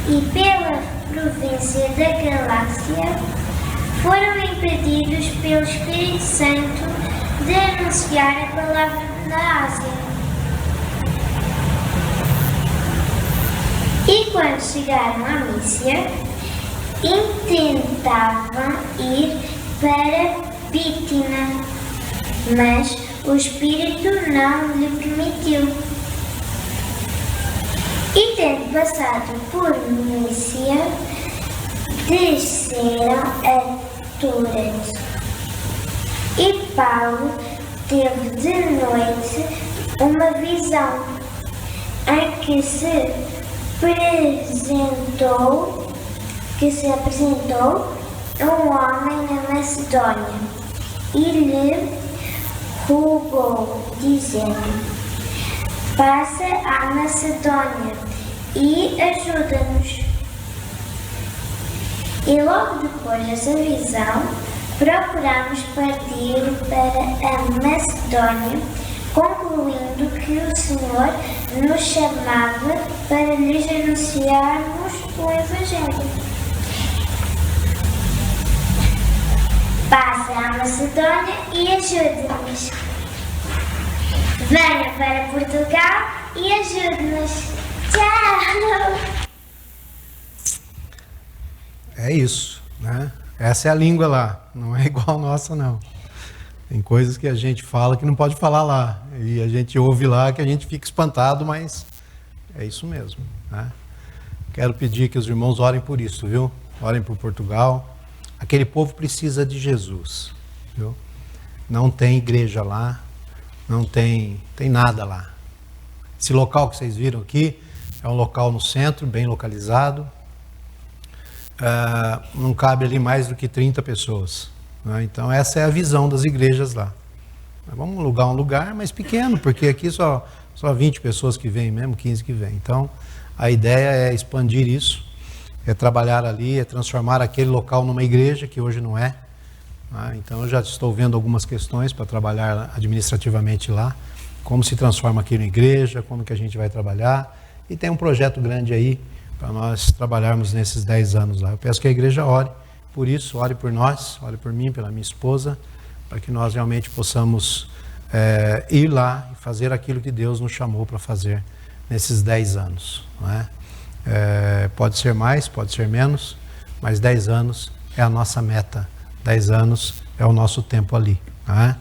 e pela província da Galácia, foram impedidos pelo Espírito Santo de anunciar a palavra na Ásia. E quando chegaram à Mísia, intentavam ir para Bítina, mas o Espírito não lhe permitiu. E tendo passado por Mísia, desceram a Turante. E Paulo teve de noite uma visão em que se apresentou um homem na Macedónia e lhe rogou, dizendo: passa à Macedónia e ajuda-nos. E logo depois dessa visão, procuramos partir para a Macedónia, concluindo que o Senhor nos chamava para lhes anunciarmos o Evangelho. Passa à Macedónia e ajude-nos. Venha para Portugal e ajude-nos. Tchau! É isso, né? Essa é a língua lá, não é igual a nossa, não. Tem coisas que a gente fala que não pode falar lá, e a gente ouve lá que a gente fica espantado, mas é isso mesmo, né? Quero pedir que os irmãos orem por isso, viu? Orem por Portugal. Aquele povo precisa de Jesus, viu? Não tem igreja lá, não tem nada lá. Esse local que vocês viram aqui é um local no centro, bem localizado. Não cabe ali mais do que 30 pessoas, né? Então essa é a visão das igrejas lá. Vamos alugar um lugar mais pequeno, porque aqui só 20 pessoas que vêm mesmo, 15 que vêm. Então a ideia é expandir isso, é trabalhar ali, é transformar aquele local numa igreja, que hoje não é. Então eu já estou vendo algumas questões para trabalhar administrativamente lá, como se transforma aquilo em igreja, como que a gente vai trabalhar, e tem um projeto grande aí para nós trabalharmos nesses 10 anos lá. Eu peço que a igreja ore por isso, ore por nós, ore por mim, pela minha esposa, para que nós realmente possamos ir lá e fazer aquilo que Deus nos chamou para fazer nesses 10 anos. Não é? Pode ser mais, pode ser menos, mas 10 anos é a nossa meta, 10 anos é o nosso tempo ali. Não é?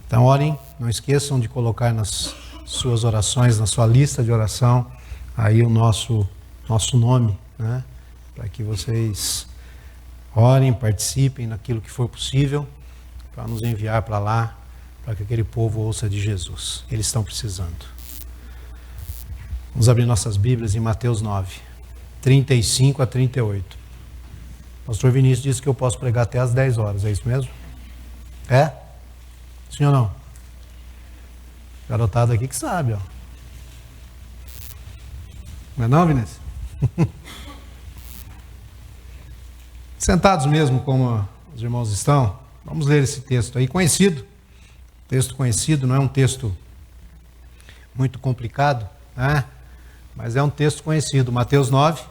Então orem, não esqueçam de colocar nas suas orações, na sua lista de oração, aí o nosso nome, né? Para que vocês orem, participem naquilo que for possível, para nos enviar para lá, para que aquele povo ouça de Jesus. Eles estão precisando. Vamos abrir nossas Bíblias em Mateus 9, 35 a 38. O pastor Vinícius disse que eu posso pregar até às 10 horas, é isso mesmo? É? Sim ou não? Garotada aqui que sabe, ó. Não é não, Vinícius? Sentados mesmo como os irmãos estão, vamos ler esse texto aí, conhecido. Texto conhecido, não é um texto muito complicado, né? Mas é um texto conhecido. Mateus 9,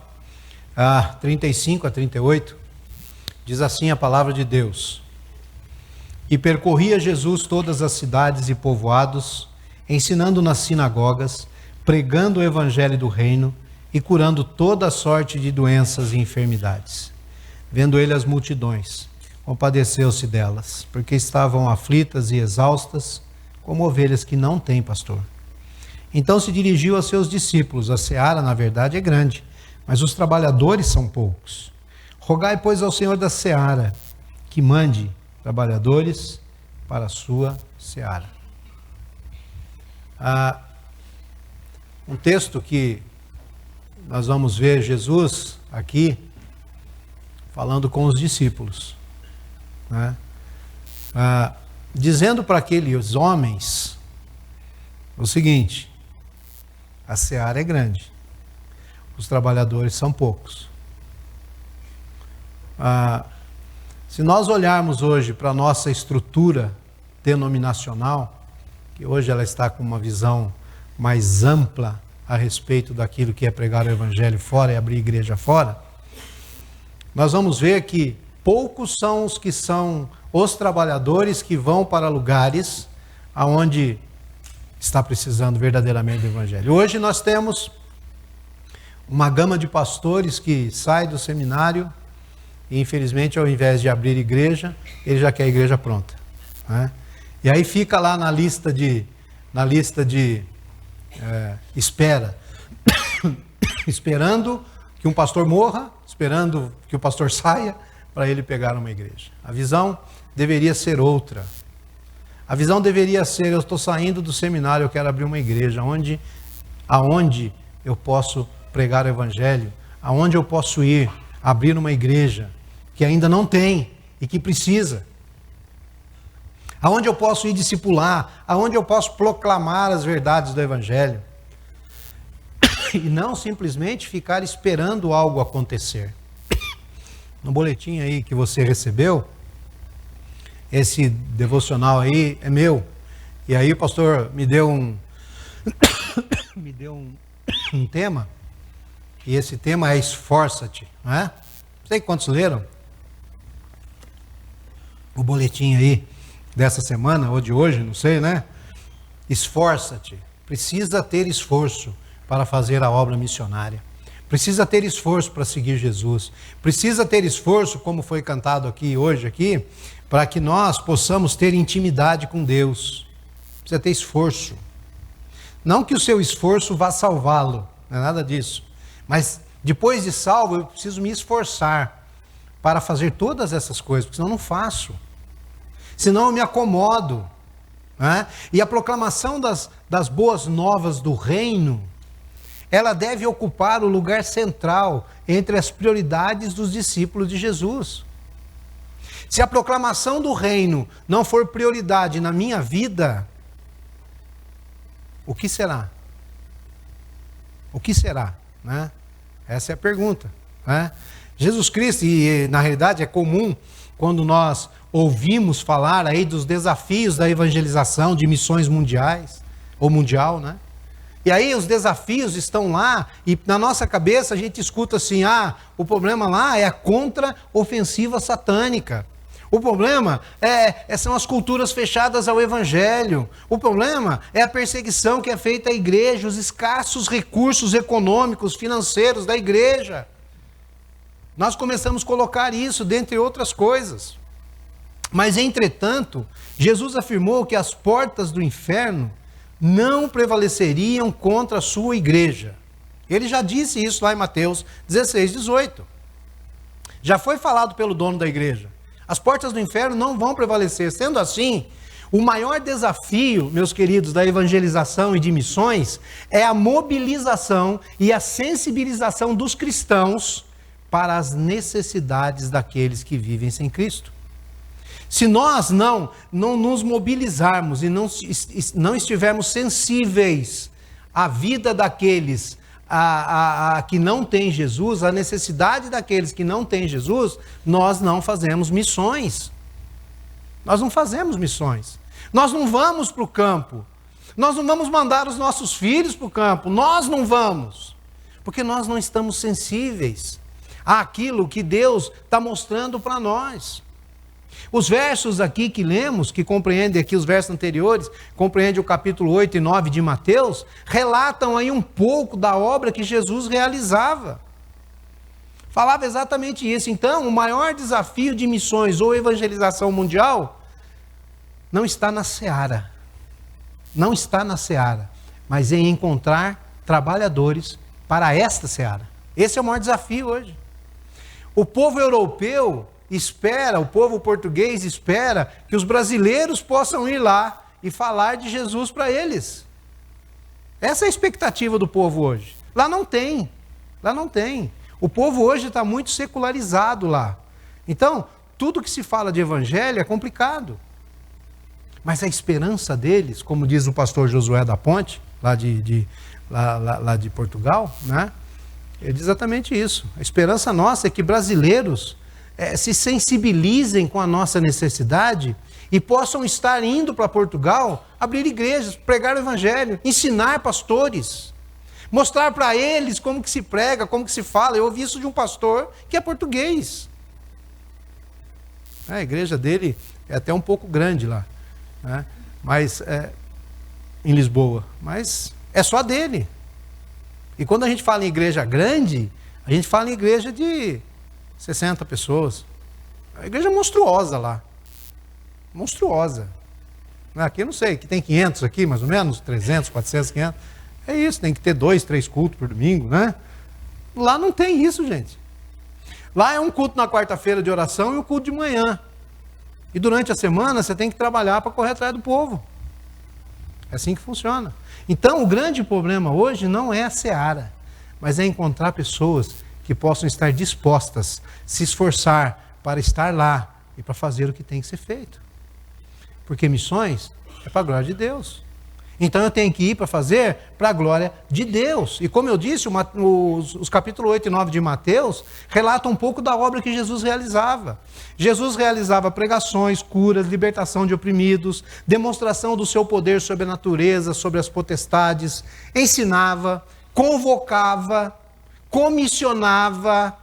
35 a 38, diz assim a palavra de Deus: E percorria Jesus todas as cidades e povoados, ensinando nas sinagogas, pregando o evangelho do reino e curando toda sorte de doenças e enfermidades. Vendo ele as multidões, compadeceu-se delas, porque estavam aflitas e exaustas, como ovelhas que não têm pastor. Então se dirigiu a seus discípulos: a seara, na verdade, é grande, mas os trabalhadores são poucos. Rogai, pois, ao Senhor da seara que mande trabalhadores para a sua seara. Um texto que nós vamos ver Jesus aqui falando com os discípulos, né? Dizendo para aqueles homens o seguinte: a seara é grande, os trabalhadores são poucos. Se nós olharmos hoje para a nossa estrutura denominacional, que hoje ela está com uma visão mais ampla a respeito daquilo que é pregar o evangelho fora e abrir igreja fora, nós vamos ver que poucos são os que são os trabalhadores que vão para lugares aonde está precisando verdadeiramente do evangelho. Hoje nós temos uma gama de pastores que sai do seminário e, infelizmente, ao invés de abrir igreja, ele já quer a igreja pronta, né? E aí fica lá na lista de espera, esperando que um pastor morra, esperando que o pastor saia para ele pegar uma igreja. A visão deveria ser outra. A visão deveria ser: eu estou saindo do seminário, eu quero abrir uma igreja, aonde eu posso pregar o evangelho, aonde eu posso ir abrir uma igreja que ainda não tem e que precisa. Aonde eu posso ir discipular, aonde eu posso proclamar as verdades do evangelho. E não simplesmente ficar esperando algo acontecer. No boletim aí que você recebeu, esse devocional aí é meu. E aí o pastor me deu um tema, e esse tema é esforça-te, não é? Não sei quantos leram o boletim aí dessa semana, ou de hoje, não sei, né? Esforça-te. Precisa ter esforço para fazer a obra missionária. Precisa ter esforço para seguir Jesus. Precisa ter esforço, como foi cantado aqui hoje, para que nós possamos ter intimidade com Deus. Precisa ter esforço. Não que o seu esforço vá salvá-lo, não é nada disso. Mas depois de salvo, eu preciso me esforçar para fazer todas essas coisas, porque senão eu não faço. Senão eu me acomodo, né? E a proclamação das boas novas do reino, ela deve ocupar o lugar central entre as prioridades dos discípulos de Jesus. Se a proclamação do reino não for prioridade na minha vida, o que será? O que será, né? Essa é a pergunta, né? Jesus Cristo, e na realidade é comum quando nós ouvimos falar aí dos desafios da evangelização, de missões mundiais, ou mundial, né? E aí os desafios estão lá, e na nossa cabeça a gente escuta assim: o problema lá é a contra-ofensiva satânica. O problema são as culturas fechadas ao evangelho. O problema é a perseguição que é feita à igreja, os escassos recursos econômicos, financeiros da igreja. Nós começamos a colocar isso, dentre outras coisas. Mas, entretanto, Jesus afirmou que as portas do inferno não prevaleceriam contra a sua igreja. Ele já disse isso lá em Mateus 16, 18. Já foi falado pelo dono da igreja. As portas do inferno não vão prevalecer. Sendo assim, o maior desafio, meus queridos, da evangelização e de missões é a mobilização e a sensibilização dos cristãos para as necessidades daqueles que vivem sem Cristo. Se nós não nos mobilizarmos e não estivermos sensíveis à vida daqueles que não têm Jesus, à necessidade daqueles que não têm Jesus, nós não fazemos missões. Nós não fazemos missões. Nós não vamos para o campo. Nós não vamos mandar os nossos filhos para o campo. Nós não vamos. Porque nós não estamos sensíveis àquilo que Deus está mostrando para nós. Os versos aqui que lemos, que compreendem aqui os versos anteriores, compreende o capítulo 8 e 9 de Mateus, relatam aí um pouco da obra que Jesus realizava. Falava exatamente isso. Então, o maior desafio de missões ou evangelização mundial não está na seara. Não está na seara, mas em encontrar trabalhadores para esta seara. Esse é o maior desafio hoje. O povo europeu espera, o povo português espera que os brasileiros possam ir lá e falar de Jesus para eles. Essa é a expectativa do povo hoje. Lá não tem. O povo hoje está muito secularizado lá. Então, tudo que se fala de evangelho é complicado. Mas a esperança deles, como diz o pastor Josué da Ponte, lá de Portugal, né? Ele diz exatamente isso. A esperança nossa é que brasileiros se sensibilizem com a nossa necessidade e possam estar indo para Portugal, abrir igrejas, pregar o evangelho, ensinar pastores, mostrar para eles como que se prega, como que se fala. Eu ouvi isso de um pastor que é português. A igreja dele é até um pouco grande lá, né? Mas em Lisboa, mas é só dele. E quando a gente fala em igreja grande, a gente fala em igreja de 60 pessoas. A igreja monstruosa lá. Monstruosa. Aqui eu não sei, que tem 500 aqui, mais ou menos, 300, 400, 500. É isso, tem que ter 2, 3 cultos por domingo, né? Lá não tem isso, gente. Lá é um culto na quarta-feira de oração e um culto de manhã. E durante a semana você tem que trabalhar para correr atrás do povo. É assim que funciona. Então, o grande problema hoje não é a seara, mas é encontrar pessoas que possam estar dispostas, se esforçar para estar lá e para fazer o que tem que ser feito. Porque missões é para a glória de Deus. Então eu tenho que ir para fazer para a glória de Deus. E como eu disse, os capítulos 8 e 9 de Mateus relatam um pouco da obra que Jesus realizava. Jesus realizava pregações, curas, libertação de oprimidos, demonstração do seu poder sobre a natureza, sobre as potestades, ensinava, convocava, comissionava.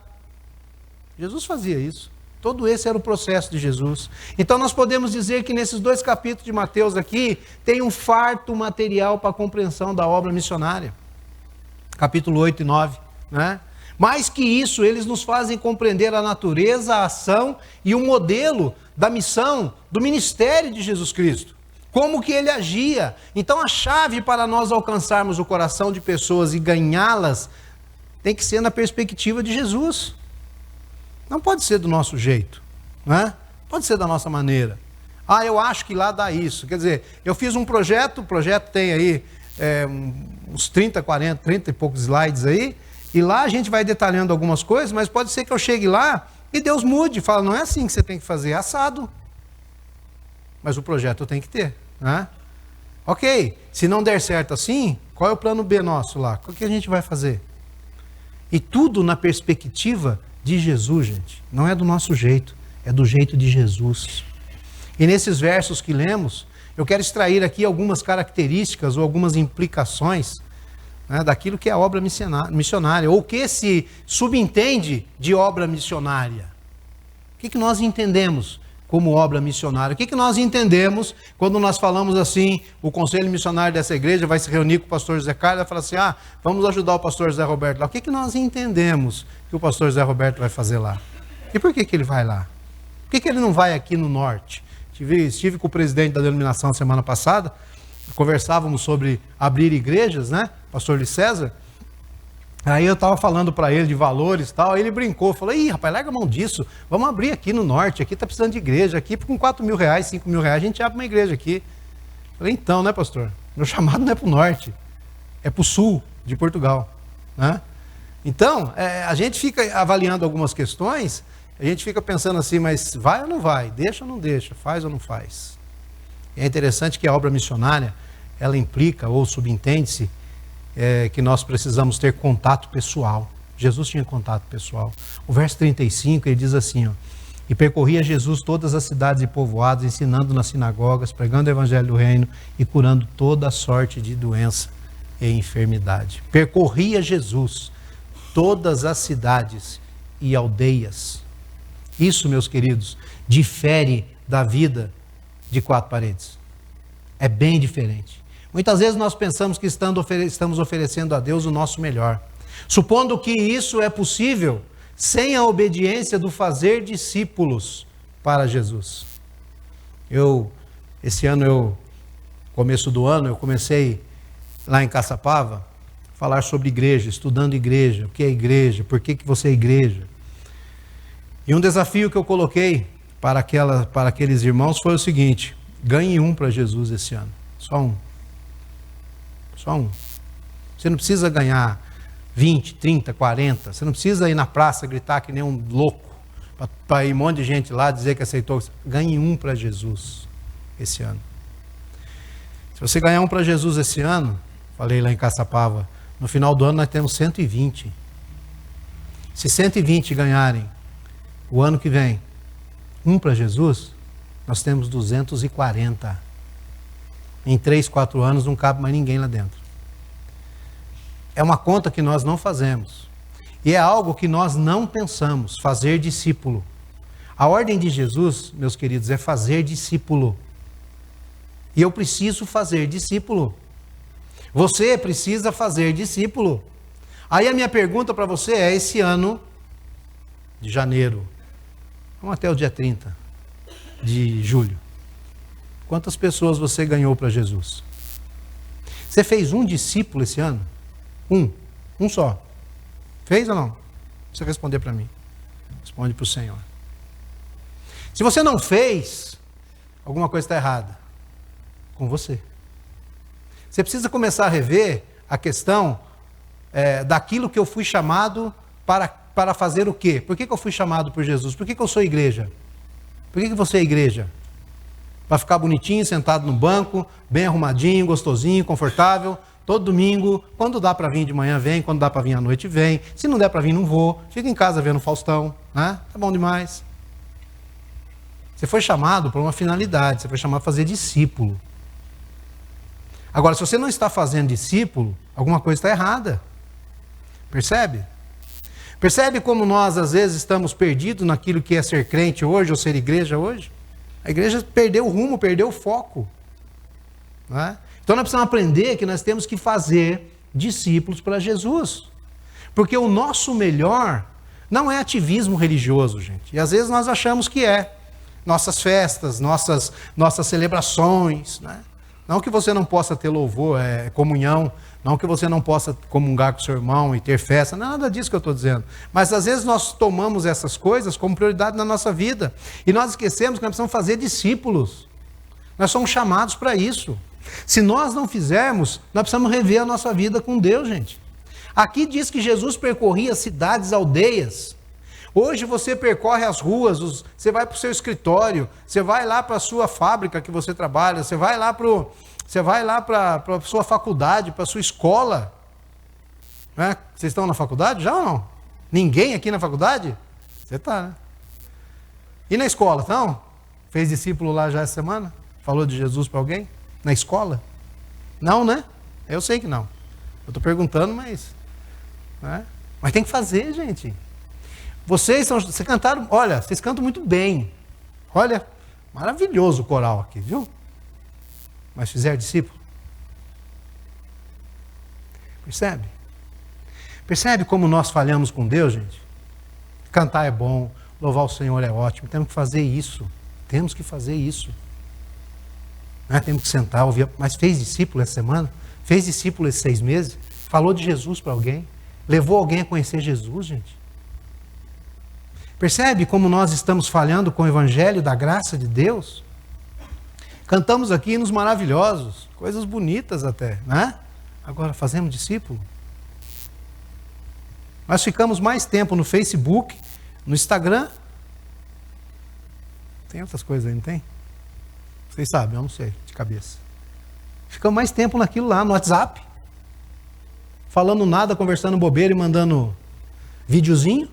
Jesus fazia isso. Todo esse era o processo de Jesus. Então nós podemos dizer que nesses 2 capítulos de Mateus aqui, tem um farto material para a compreensão da obra missionária. Capítulo 8 e 9, né? Mais que isso, eles nos fazem compreender a natureza, a ação e o modelo da missão, do ministério de Jesus Cristo. Como que ele agia. Então a chave para nós alcançarmos o coração de pessoas e ganhá-las tem que ser na perspectiva de Jesus. Não pode ser do nosso jeito, né? Pode ser da nossa maneira. Eu acho que lá dá isso. Quer dizer, eu fiz um projeto, o projeto tem aí uns 30 e poucos slides aí, e lá a gente vai detalhando algumas coisas, mas pode ser que eu chegue lá e Deus mude, e fala, não é assim que você tem que fazer, é assado. Mas o projeto eu tenho que ter, né? Ok, se não der certo assim, qual é o plano B nosso lá? O que a gente vai fazer? E tudo na perspectiva de Jesus, gente. Não é do nosso jeito, é do jeito de Jesus. E nesses versos que lemos, eu quero extrair aqui algumas características ou algumas implicações, né, daquilo que é a obra missionária, ou o que se subentende de obra missionária. O que nós entendemos como obra missionária? O que nós entendemos quando nós falamos assim, o conselho missionário dessa igreja vai se reunir com o pastor José Carlos e vai falar assim, vamos ajudar o pastor José Roberto lá. O que nós entendemos que o pastor José Roberto vai fazer lá? E por que ele vai lá? Por que ele não vai aqui no norte? Estive com o presidente da denominação semana passada, conversávamos sobre abrir igrejas, né? Pastor Luiz César. Aí eu estava falando para ele de valores e tal, aí ele brincou, falou, rapaz, larga a mão disso, vamos abrir aqui no norte, aqui está precisando de igreja, aqui com 4 mil reais, 5 mil reais, a gente abre uma igreja aqui. Falei, então, né, pastor? Meu chamado não é para o norte, é para o sul de Portugal, né? Então, a gente fica avaliando algumas questões, a gente fica pensando assim, mas vai ou não vai? Deixa ou não deixa? Faz ou não faz? E é interessante que a obra missionária, ela implica ou subentende-se que nós precisamos ter contato pessoal. Jesus tinha contato pessoal. O verso 35, ele diz assim, e percorria Jesus todas as cidades e povoados, ensinando nas sinagogas, pregando o evangelho do reino e curando toda a sorte de doença e enfermidade. Percorria Jesus todas as cidades e aldeias, Isso, meus queridos, difere da vida de 4 paredes. É bem diferente. Muitas vezes nós pensamos que estamos oferecendo a Deus o nosso melhor, supondo que isso é possível sem a obediência do fazer discípulos para Jesus. Esse ano, começo do ano, eu comecei lá em Caçapava, falar sobre igreja, estudando igreja, o que é igreja, por que você é igreja. E um desafio que eu coloquei para aqueles irmãos foi o seguinte: ganhe um para Jesus esse ano, só um. Só um. Você não precisa ganhar 20, 30, 40, você não precisa ir na praça gritar que nem um louco, para ir um monte de gente lá dizer que aceitou. Ganhe um para Jesus esse ano. Se você ganhar um para Jesus esse ano, falei lá em Caçapava, no final do ano nós temos 120. Se 120 ganharem o ano que vem um para Jesus, nós temos 240. Em 3, 4 anos não cabe mais ninguém lá dentro. É uma conta que nós não fazemos. E é algo que nós não pensamos, fazer discípulo. A ordem de Jesus, meus queridos, é fazer discípulo. E eu preciso fazer discípulo. Você precisa fazer discípulo. Aí a minha pergunta para você é: esse ano de janeiro, vamos até o dia 30 de julho, quantas pessoas você ganhou para Jesus? Você fez um discípulo esse ano? Um só. Fez ou não? Você responder para mim. Responde para o Senhor. Se você não fez, alguma coisa está errada com você. Você precisa começar a rever a questão daquilo que eu fui chamado para fazer o quê? Por que eu fui chamado por Jesus? Por que eu sou igreja? Por que você é igreja? Para ficar bonitinho, sentado no banco, bem arrumadinho, gostosinho, confortável, todo domingo. Quando dá para vir de manhã, vem. Quando dá para vir à noite, vem. Se não der para vir, não vou. Fica em casa vendo Faustão, né? Tá bom demais. Você foi chamado para uma finalidade, você foi chamado para fazer discípulo. Agora, se você não está fazendo discípulo, alguma coisa está errada. Percebe? Percebe como nós, às vezes, estamos perdidos naquilo que é ser crente hoje ou ser igreja hoje? A igreja perdeu o rumo, perdeu o foco. Não é? Então, nós precisamos aprender que nós temos que fazer discípulos para Jesus. Porque o nosso melhor não é ativismo religioso, gente. E às vezes nós achamos que é. Nossas festas, nossas celebrações, né? Não que você não possa ter louvor, comunhão, não que você não possa comungar com seu irmão e ter festa, nada disso que eu estou dizendo. Mas às vezes nós tomamos essas coisas como prioridade na nossa vida. E nós esquecemos que nós precisamos fazer discípulos. Nós somos chamados para isso. Se nós não fizermos, nós precisamos rever a nossa vida com Deus, gente. Aqui diz que Jesus percorria cidades, aldeias. Hoje você percorre as ruas, você vai para o seu escritório, você vai lá para a sua fábrica que você trabalha, você vai lá para a sua faculdade, para a sua escola. Né? Vocês estão na faculdade já ou não? Ninguém aqui na faculdade? Você está, né? E na escola, então? Fez discípulo lá já essa semana? Falou de Jesus para alguém? Na escola? Não, né? Eu sei que não. Eu estou perguntando, mas... Né? Mas tem que fazer, gente. Vocês cantaram, olha, vocês cantam muito bem. Olha, maravilhoso o coral aqui, viu? Mas fizeram discípulo? Percebe? Percebe como nós falhamos com Deus, gente? Cantar é bom, louvar o Senhor é ótimo. Temos que fazer isso. Temos que fazer isso. Né? Temos que sentar, ouvir. Mas fez discípulo essa semana? Fez discípulo esses 6 meses? Falou de Jesus para alguém? Levou alguém a conhecer Jesus, gente? Percebe como nós estamos falhando com o evangelho da graça de Deus? Cantamos aqui hinos maravilhosos, coisas bonitas até, né? Agora, fazemos discípulo? Nós ficamos mais tempo no Facebook, no Instagram. Tem outras coisas aí, não tem? Vocês sabem, eu não sei, de cabeça. Ficamos mais tempo naquilo lá, no WhatsApp. Falando nada, conversando bobeira e mandando videozinho.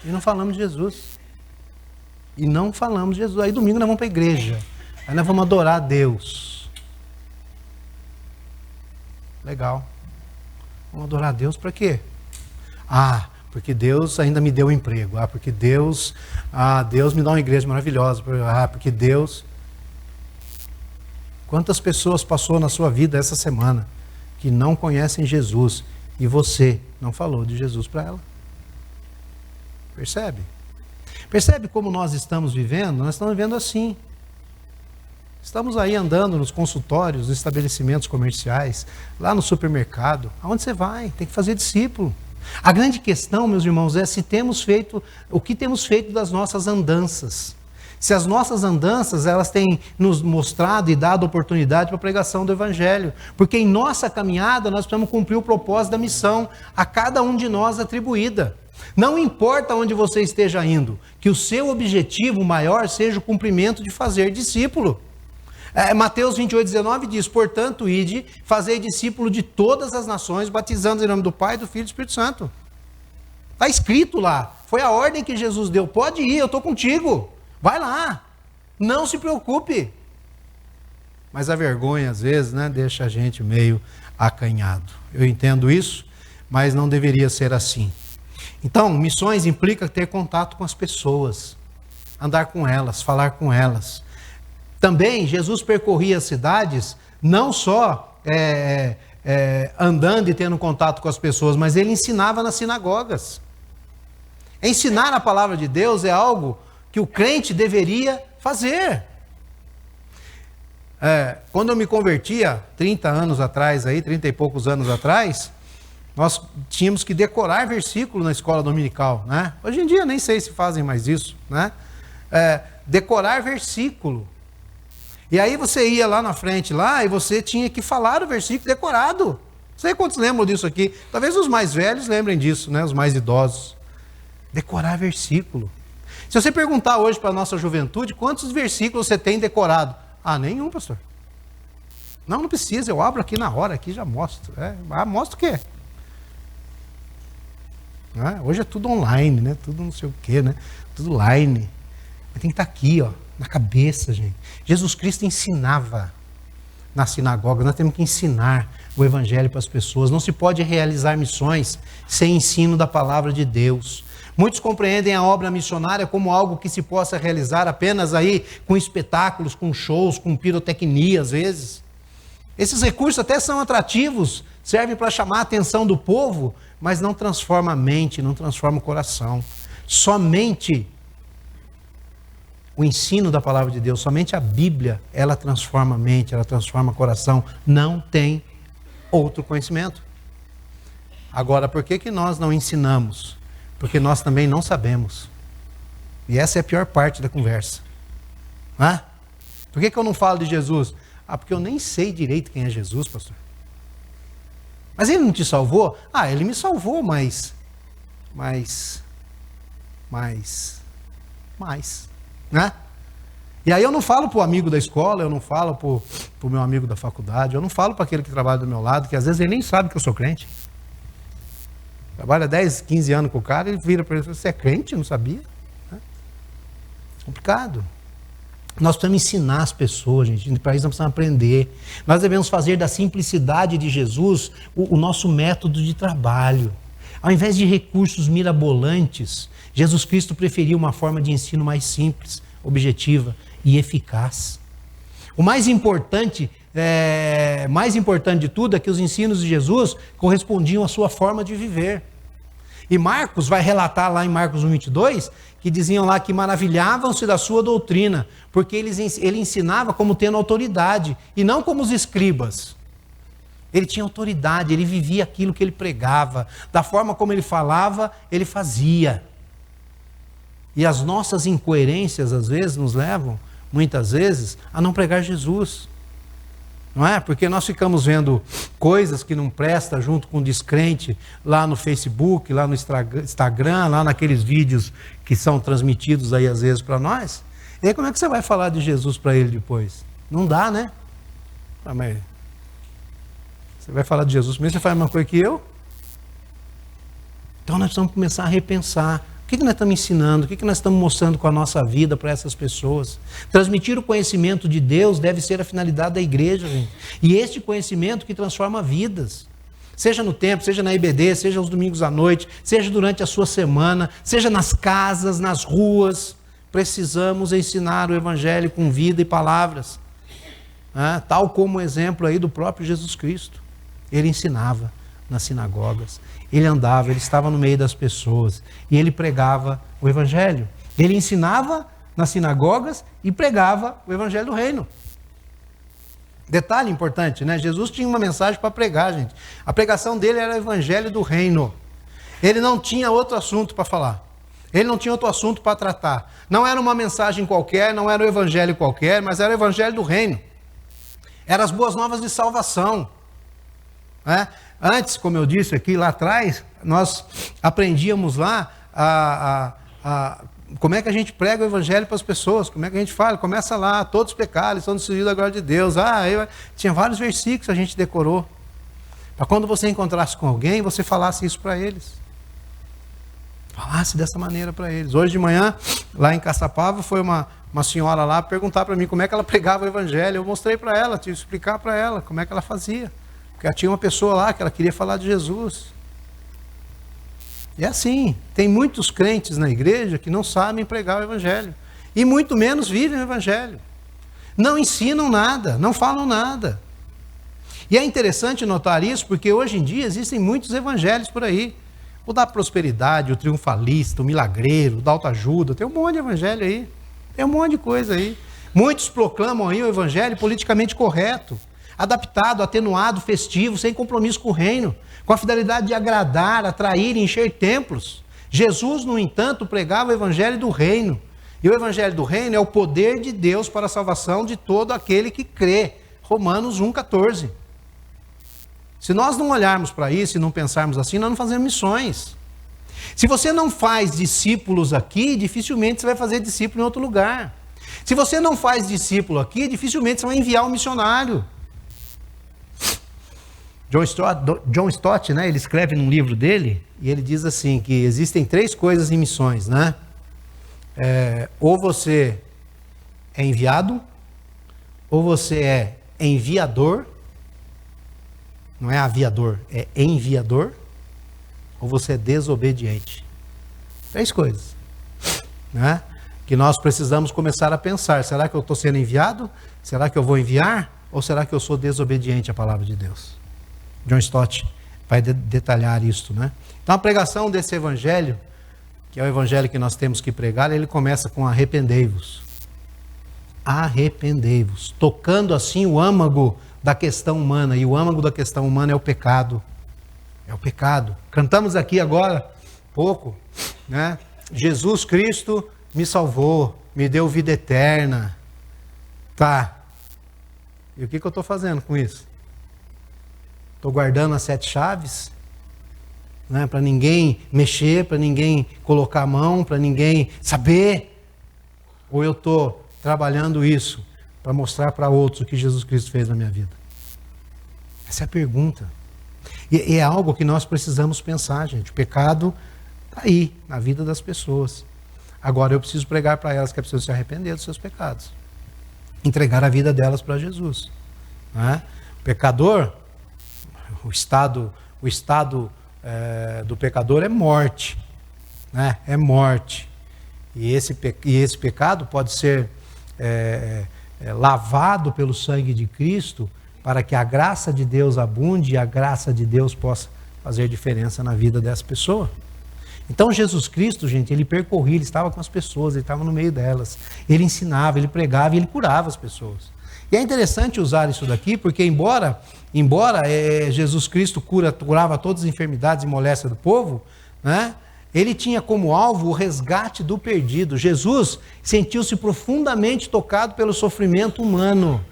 E não falamos de Jesus. E não falamos de Jesus. Aí domingo nós vamos para a igreja. Aí nós vamos adorar a Deus. Legal. Vamos adorar a Deus para quê? porque Deus ainda me deu um emprego. Porque Deus me dá uma igreja maravilhosa. Porque Deus... Quantas pessoas passou na sua vida essa semana que não conhecem Jesus e você não falou de Jesus para ela? Percebe? Percebe como nós estamos vivendo? Nós estamos vivendo assim. Estamos aí andando nos consultórios, nos estabelecimentos comerciais, lá no supermercado. Aonde você vai? Tem que fazer discípulo. A grande questão, meus irmãos, é se temos feito, o que temos feito das nossas andanças. Se as nossas andanças, elas têm nos mostrado e dado oportunidade para a pregação do Evangelho. Porque em nossa caminhada nós precisamos cumprir o propósito da missão, a cada um de nós atribuída. Não importa onde você esteja indo, que o seu objetivo maior seja o cumprimento de fazer discípulo. Mateus 28:19 diz: portanto, ide, fazei discípulo de todas as nações, batizando em nome do Pai, do Filho e do Espírito Santo. Está escrito lá, foi a ordem que Jesus deu, pode ir, eu estou contigo. Vai lá, não se preocupe. Mas a vergonha, às vezes, deixa a gente meio acanhado. Eu entendo isso, mas não deveria ser assim. Então, missões implica ter contato com as pessoas, andar com elas, falar com elas. Também, Jesus percorria as cidades, não só andando e tendo contato com as pessoas, mas ele ensinava nas sinagogas. Ensinar a palavra de Deus é algo que o crente deveria fazer. Quando eu me convertia, 30 anos atrás, 30 e poucos anos atrás, nós tínhamos que decorar versículo na escola dominical, né? Hoje em dia nem sei se fazem mais isso, né? Decorar versículo. E aí você ia lá na frente, e você tinha que falar o versículo decorado. Não sei quantos lembram disso aqui. Talvez os mais velhos lembrem disso, né? Os mais idosos. Decorar versículo. Se você perguntar hoje para a nossa juventude, quantos versículos você tem decorado? Nenhum, pastor. Não precisa, eu abro aqui na hora, aqui já mostro. Mostra o quê? Hoje é tudo online, né? Tudo não sei o quê, né? Tudo online. Mas tem que estar aqui, na cabeça, gente. Jesus Cristo ensinava na sinagoga, nós temos que ensinar o Evangelho para as pessoas. Não se pode realizar missões sem ensino da palavra de Deus. Muitos compreendem a obra missionária como algo que se possa realizar apenas aí com espetáculos, com shows, com pirotecnia às vezes. Esses recursos até são atrativos, servem para chamar a atenção do povo, mas não transforma a mente, não transforma o coração. Somente o ensino da palavra de Deus, somente a Bíblia, ela transforma a mente, ela transforma o coração. Não tem outro conhecimento. Agora, por que nós não ensinamos? Porque nós também não sabemos. E essa é a pior parte da conversa. Por que eu não falo de Jesus? Porque eu nem sei direito quem é Jesus, pastor. Mas ele não te salvou? Ele me salvou, mas, né? E aí eu não falo para o amigo da escola, eu não falo para o meu amigo da faculdade, eu não falo para aquele que trabalha do meu lado, que às vezes ele nem sabe que eu sou crente. Trabalha 10, 15 anos com o cara, ele vira para ele e fala: você é crente? Eu não sabia. Complicado. Nós precisamos ensinar as pessoas, gente. Para isso nós precisamos aprender. Nós devemos fazer da simplicidade de Jesus o nosso método de trabalho. Ao invés de recursos mirabolantes, Jesus Cristo preferiu uma forma de ensino mais simples, objetiva e eficaz. O mais importante de tudo é que os ensinos de Jesus correspondiam à sua forma de viver. E Marcos vai relatar lá em Marcos 1:22, que diziam lá que maravilhavam-se da sua doutrina, porque ele ensinava como tendo autoridade, e não como os escribas. Ele tinha autoridade, ele vivia aquilo que ele pregava, da forma como ele falava, ele fazia. E as nossas incoerências, às vezes, nos levam, muitas vezes, a não pregar Jesus. Não é? Porque nós ficamos vendo coisas que não prestam junto com o descrente lá no Facebook, lá no Instagram, lá naqueles vídeos que são transmitidos aí às vezes para nós. E aí como é que você vai falar de Jesus para ele depois? Não dá, né? Mas você vai falar de Jesus mesmo, você faz a mesma coisa que eu? Então nós precisamos começar a repensar. O que nós estamos ensinando? O que nós estamos mostrando com a nossa vida para essas pessoas? Transmitir o conhecimento de Deus deve ser a finalidade da igreja, gente. E este conhecimento que transforma vidas. seja no templo, seja na IBD, seja aos domingos à noite, seja durante a sua semana, seja nas casas, nas ruas. Precisamos ensinar o Evangelho com vida e palavras, tal como o exemplo aí do próprio Jesus Cristo. Ele ensinava nas sinagogas, ele andava, ele estava no meio das pessoas e ele pregava o Evangelho. Ele ensinava nas sinagogas e pregava o Evangelho do Reino. Detalhe importante, né? Jesus tinha uma mensagem para pregar, gente. A pregação dele era o Evangelho do Reino. Ele não tinha outro assunto para falar. Ele não tinha outro assunto para tratar. Não era uma mensagem qualquer, não era um evangelho qualquer, mas era o Evangelho do Reino. Eram as boas novas de salvação. Antes, como eu disse aqui lá atrás, nós aprendíamos lá como é que a gente prega o Evangelho para as pessoas, como é que a gente fala, começa lá, todos os pecados estão decididos da glória de Deus. Tinha vários versículos que a gente decorou, para quando você encontrasse com alguém, você falasse isso para eles. Falasse dessa maneira para eles. Hoje de manhã, lá em Caçapava, foi uma senhora lá perguntar para mim como é que ela pregava o Evangelho. Eu mostrei para ela, tive que explicar para ela como é que ela fazia. Porque ela tinha uma pessoa lá que ela queria falar de Jesus. E é assim, tem muitos crentes na igreja que não sabem pregar o Evangelho. E muito menos vivem o Evangelho. Não ensinam nada, não falam nada. E é interessante notar isso, porque hoje em dia existem muitos evangelhos por aí. O da prosperidade, o triunfalista, o milagreiro, o da autoajuda, tem um monte de evangelho aí. Tem um monte de coisa aí. Muitos proclamam aí o evangelho politicamente correto, adaptado, atenuado, festivo, sem compromisso com o reino, com a finalidade de agradar, atrair e encher templos. Jesus, no entanto, pregava o evangelho do reino. E o evangelho do reino é o poder de Deus para a salvação de todo aquele que crê. Romanos 1,14. Se nós não olharmos para isso e não pensarmos assim, nós não fazemos missões. Se você não faz discípulos aqui, dificilmente você vai fazer discípulo em outro lugar. Se você não faz discípulo aqui, dificilmente você vai enviar um missionário. John Stott, né, ele escreve num livro dele, e ele diz assim, que existem 3 coisas em missões, né? Ou você é enviado, ou você é enviador, não é aviador, é enviador, ou você é desobediente. 3 coisas, né? Que nós precisamos começar a pensar. Será que eu estou sendo enviado? Será que eu vou enviar? Ou será que eu sou desobediente à palavra de Deus? John Stott vai detalhar isso, né? Então a pregação desse evangelho, que é o evangelho que nós temos que pregar, ele começa com arrependei-vos. Arrependei-vos. Tocando assim o âmago da questão humana. E o âmago da questão humana é o pecado. É o pecado. Cantamos aqui agora, pouco, né? Jesus Cristo me salvou, me deu vida eterna. Tá. E o que eu estou fazendo com isso? Estou guardando as 7 chaves, né? Para ninguém mexer, para ninguém colocar a mão, para ninguém saber. Ou eu estou trabalhando isso para mostrar para outros o que Jesus Cristo fez na minha vida? Essa é a pergunta. E é algo que nós precisamos pensar, gente. O pecado está aí, na vida das pessoas. Agora eu preciso pregar para elas que é preciso se arrepender dos seus pecados. Entregar a vida delas para Jesus. Né? O pecador, o estado do pecador é morte. Né? É morte. E esse pecado pode ser lavado pelo sangue de Cristo, para que a graça de Deus abunde e a graça de Deus possa fazer diferença na vida dessa pessoa. Então Jesus Cristo, gente, ele percorria, ele estava com as pessoas, ele estava no meio delas, ele ensinava, ele pregava e ele curava as pessoas. E é interessante usar isso daqui, porque embora Jesus Cristo curava todas as enfermidades e moléstias do povo, né, ele tinha como alvo o resgate do perdido. Jesus sentiu-se profundamente tocado pelo sofrimento humano.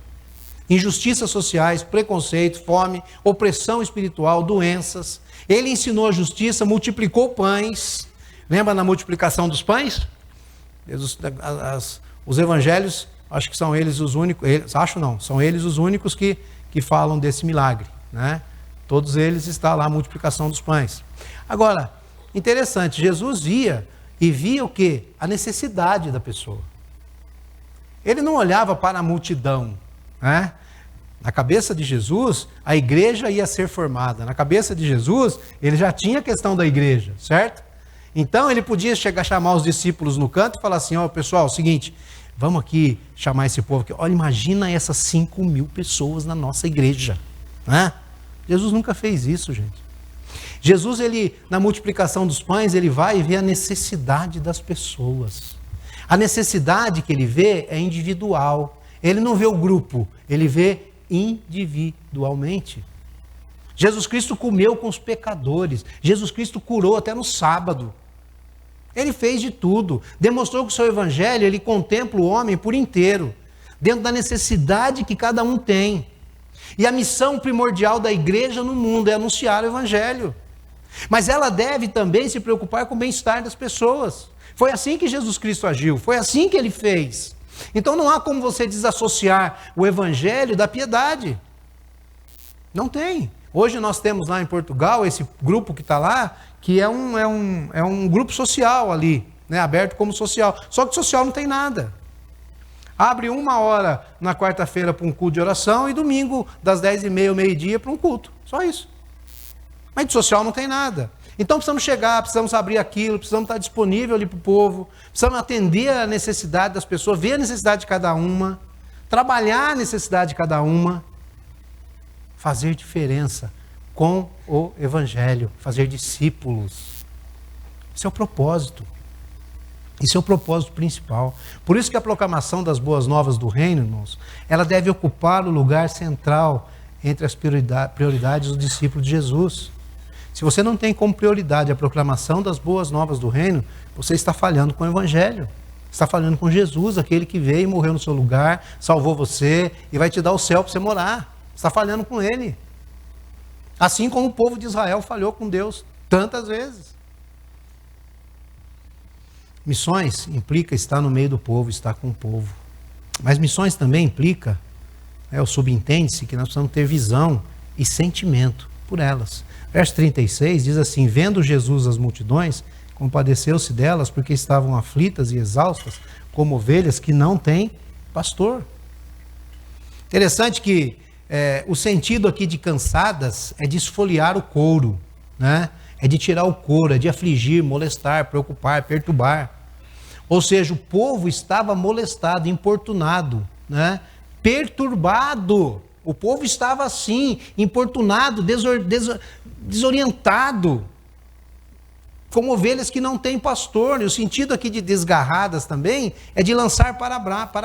Injustiças sociais, preconceito, fome, opressão espiritual, doenças. Ele ensinou a justiça, multiplicou pães. Lembra na multiplicação dos pães? Os evangelhos, acho que são eles os únicos, são eles os únicos que falam desse milagre, né? Todos eles está lá a multiplicação dos pães. Agora, interessante, Jesus via o quê? A necessidade da pessoa. Ele não olhava para a multidão, né? Na cabeça de Jesus, a igreja ia ser formada. Na cabeça de Jesus, ele já tinha a questão da igreja, certo? Então ele podia chamar os discípulos no canto e falar assim, ó, pessoal, é o seguinte, vamos aqui chamar esse povo aqui. Olha, imagina essas 5.000 pessoas na nossa igreja, né? Jesus nunca fez isso, gente. Jesus, ele, na multiplicação dos pães, ele vai e vê a necessidade das pessoas. A necessidade que ele vê é individual. Ele não vê o grupo, ele vê individualmente. Jesus Cristo comeu com os pecadores. Jesus Cristo curou até no sábado. Ele fez de tudo. Demonstrou que o seu evangelho, ele contempla o homem por inteiro, dentro da necessidade que cada um tem. E a missão primordial da igreja no mundo é anunciar o evangelho. Mas ela deve também se preocupar com o bem-estar das pessoas. Foi assim que Jesus Cristo agiu, foi assim que ele fez. Então não há como você desassociar o evangelho da piedade. Não tem. Hoje nós temos lá em Portugal esse grupo que está lá, que é um grupo social ali, né, aberto como social. Só que social não tem nada. Abre 1 hora na quarta-feira para um culto de oração e domingo das 10h30 ao meio-dia para um culto. Só isso. Mas de social não tem nada. Então precisamos chegar, precisamos abrir aquilo, precisamos estar disponível ali para o povo, precisamos atender a necessidade das pessoas, ver a necessidade de cada uma, trabalhar a necessidade de cada uma, fazer diferença com o evangelho, fazer discípulos. Esse é o propósito. Esse é o propósito principal. Por isso que a proclamação das boas novas do reino, irmãos, ela deve ocupar o lugar central entre as prioridades do discípulo de Jesus. Se você não tem como prioridade a proclamação das boas novas do reino, você está falhando com o evangelho. Está falhando com Jesus, aquele que veio e morreu no seu lugar, salvou você e vai te dar o céu para você morar. Está falhando com ele. Assim como o povo de Israel falhou com Deus tantas vezes. Missões implica estar no meio do povo, estar com o povo. Mas missões também implica, o subentende-se que nós precisamos ter visão e sentimento por elas. Verso 36 diz assim, vendo Jesus as multidões, compadeceu-se delas porque estavam aflitas e exaustas, como ovelhas que não têm pastor. Interessante que o sentido aqui de cansadas é de esfoliar o couro, né? É de tirar o couro, é de afligir, molestar, preocupar, perturbar. Ou seja, o povo estava molestado, importunado, né? Perturbado. O povo estava assim, importunado, desorientado, como ovelhas que não têm pastor. E o sentido aqui de desgarradas também é de lançar para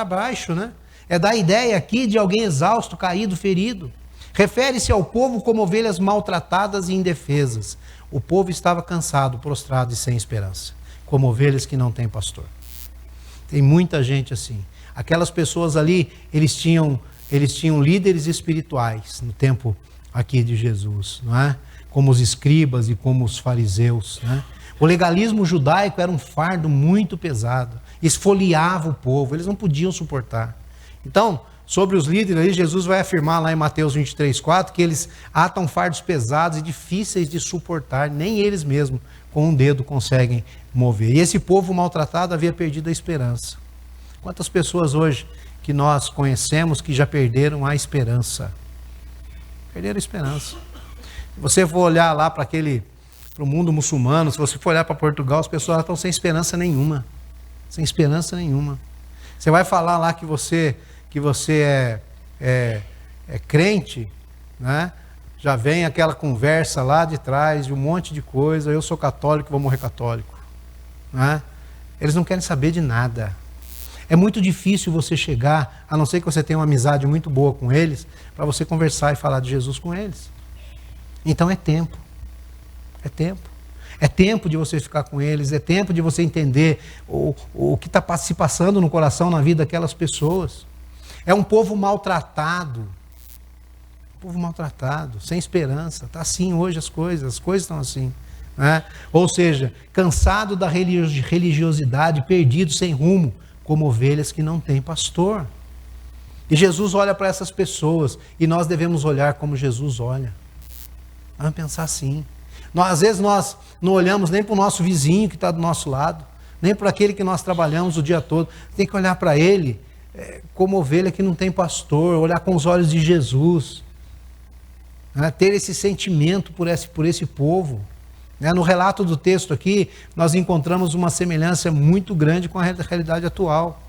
baixo, né? É dar a ideia aqui de alguém exausto, caído, ferido. Refere-se ao povo como ovelhas maltratadas e indefesas. O povo estava cansado, prostrado e sem esperança, como ovelhas que não têm pastor. Tem muita gente assim. Aquelas pessoas ali, eles tinham líderes espirituais no tempo aqui de Jesus, não é? Como os escribas e como os fariseus, né? O legalismo judaico era um fardo muito pesado, esfoliava o povo, eles não podiam suportar. Então, sobre os líderes aí, Jesus vai afirmar lá em Mateus 23:4 que eles atam fardos pesados e difíceis de suportar, nem eles mesmos com um dedo conseguem mover. E esse povo maltratado havia perdido a esperança. Quantas pessoas hoje que nós conhecemos que já perderam a esperança? Perderam a esperança. Se você for olhar lá para o mundo muçulmano, se você for olhar para Portugal, as pessoas estão sem esperança nenhuma. Sem esperança nenhuma. Você vai falar lá que você é crente, né? Já vem aquela conversa lá de trás de um monte de coisa, eu sou católico, vou morrer católico, né? Eles não querem saber de nada. É muito difícil você chegar, a não ser que você tenha uma amizade muito boa com eles, para você conversar e falar de Jesus com eles. Então é tempo. É tempo. É tempo de você ficar com eles, é tempo de você entender o que está se passando no coração, na vida daquelas pessoas. É um povo maltratado. Um povo maltratado, sem esperança. Está assim hoje as coisas estão assim. Né? Ou seja, cansado da religiosidade, perdido, sem rumo, como ovelhas que não têm pastor. E Jesus olha para essas pessoas, e nós devemos olhar como Jesus olha. Vamos pensar assim. Às vezes nós não olhamos nem para o nosso vizinho que está do nosso lado, nem para aquele que nós trabalhamos o dia todo. Tem que olhar para ele como ovelha que não tem pastor, olhar com os olhos de Jesus, né? Ter esse sentimento por esse povo. No relato do texto aqui, nós encontramos uma semelhança muito grande com a realidade atual.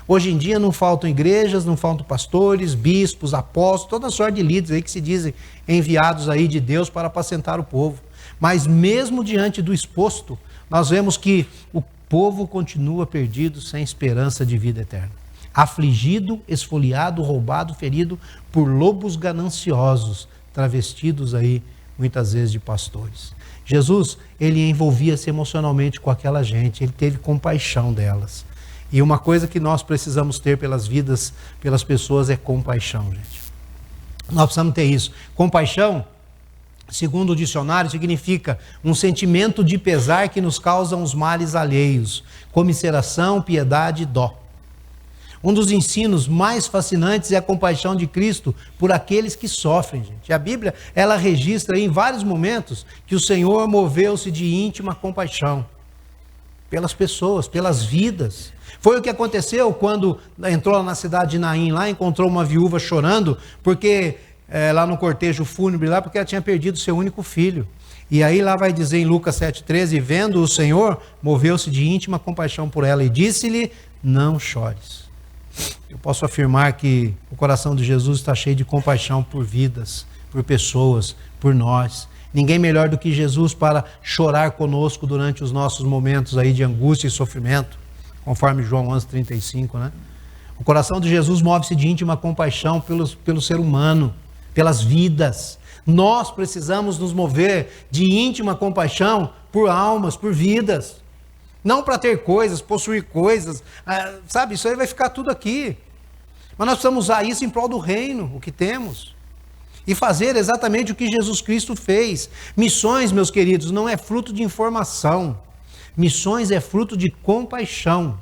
Hoje em dia não faltam igrejas, não faltam pastores, bispos, apóstolos, toda sorte de líderes aí que se dizem enviados aí de Deus para apacentar o povo. Mas mesmo diante do exposto, nós vemos que o povo continua perdido, sem esperança de vida eterna. Afligido, esfoliado, roubado, ferido por lobos gananciosos, travestidos aí muitas vezes de pastores. Jesus, ele envolvia-se emocionalmente com aquela gente, ele teve compaixão delas. E uma coisa que nós precisamos ter pelas vidas, pelas pessoas, é compaixão, gente. Nós precisamos ter isso. Compaixão, segundo o dicionário, significa um sentimento de pesar que nos causa os males alheios, comiseração, piedade e dó. Um dos ensinos mais fascinantes é a compaixão de Cristo por aqueles que sofrem, gente. A Bíblia, ela registra em vários momentos que o Senhor moveu-se de íntima compaixão pelas pessoas, pelas vidas. Foi o que aconteceu quando entrou na cidade de Naim, lá encontrou uma viúva chorando, porque lá no cortejo fúnebre, lá, porque ela tinha perdido seu único filho. E aí lá vai dizer em Lucas 7,13, vendo o Senhor, moveu-se de íntima compaixão por ela e disse-lhe, não chores. Eu posso afirmar que o coração de Jesus está cheio de compaixão por vidas, por pessoas, por nós. Ninguém melhor do que Jesus para chorar conosco durante os nossos momentos aí de angústia e sofrimento, conforme João 11,35, né? O coração de Jesus move-se de íntima compaixão pelo ser humano, pelas vidas. Nós precisamos nos mover de íntima compaixão por almas, por vidas. Não para ter coisas, possuir coisas, sabe, isso aí vai ficar tudo aqui. Mas nós precisamos usar isso em prol do reino, o que temos. E fazer exatamente o que Jesus Cristo fez. Missões, meus queridos, não é fruto de informação. Missões é fruto de compaixão.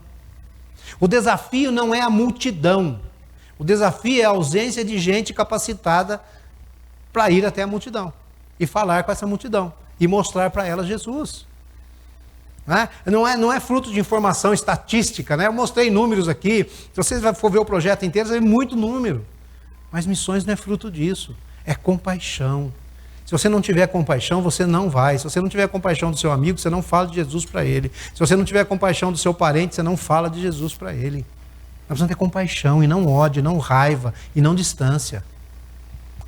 O desafio não é a multidão. O desafio é a ausência de gente capacitada para ir até a multidão. E falar com essa multidão. E mostrar para ela Jesus. Não é fruto de informação estatística, né? Eu mostrei números aqui, se vocês for ver o projeto inteiro, você vê muito número, mas missões não é fruto disso, é compaixão. Se você não tiver compaixão, você não vai. Se você não tiver compaixão do seu amigo, você não fala de Jesus para ele. Se você não tiver compaixão do seu parente, você não fala de Jesus para ele. Nós precisamos ter compaixão, e não ódio, não raiva, e não distância.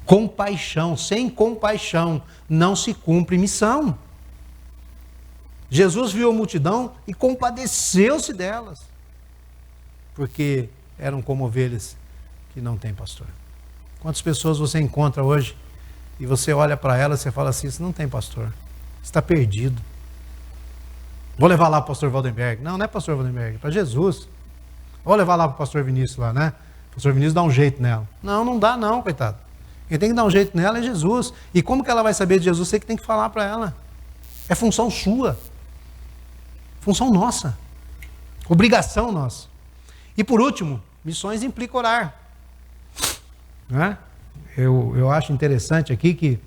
Compaixão, sem compaixão não se cumpre missão. Jesus viu a multidão e compadeceu-se delas, porque eram como ovelhas que não têm pastor. Quantas pessoas você encontra hoje e você olha para elas e você fala assim, você não tem pastor, você está perdido. Vou levar lá para o pastor Valdenberg. Não é pastor Valdenberg, é para Jesus. Vou levar lá para o pastor Vinícius lá, né? O pastor Vinícius dá um jeito nela. Não dá não, coitado. Quem tem que dar um jeito nela é Jesus. E como que ela vai saber de Jesus? Você que tem que falar para ela. É função sua. Função nossa, obrigação nossa. E por último, missões implica orar. Né? Eu acho interessante aqui que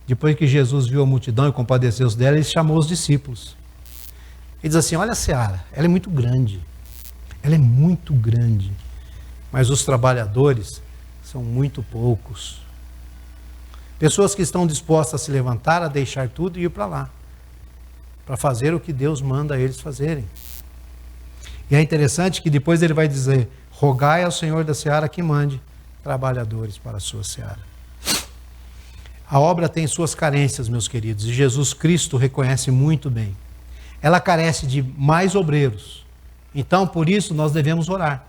depois que Jesus viu a multidão e compadeceu-se dela, ele chamou os discípulos. Ele diz assim, olha a seara, ela é muito grande, mas os trabalhadores são muito poucos. Pessoas que estão dispostas a se levantar, a deixar tudo e ir para lá, para fazer o que Deus manda eles fazerem. E é interessante que depois ele vai dizer, rogai ao Senhor da seara que mande trabalhadores para a sua seara. A obra tem suas carências, meus queridos, e Jesus Cristo reconhece muito bem. Ela carece de mais obreiros. Então, por isso, nós devemos orar.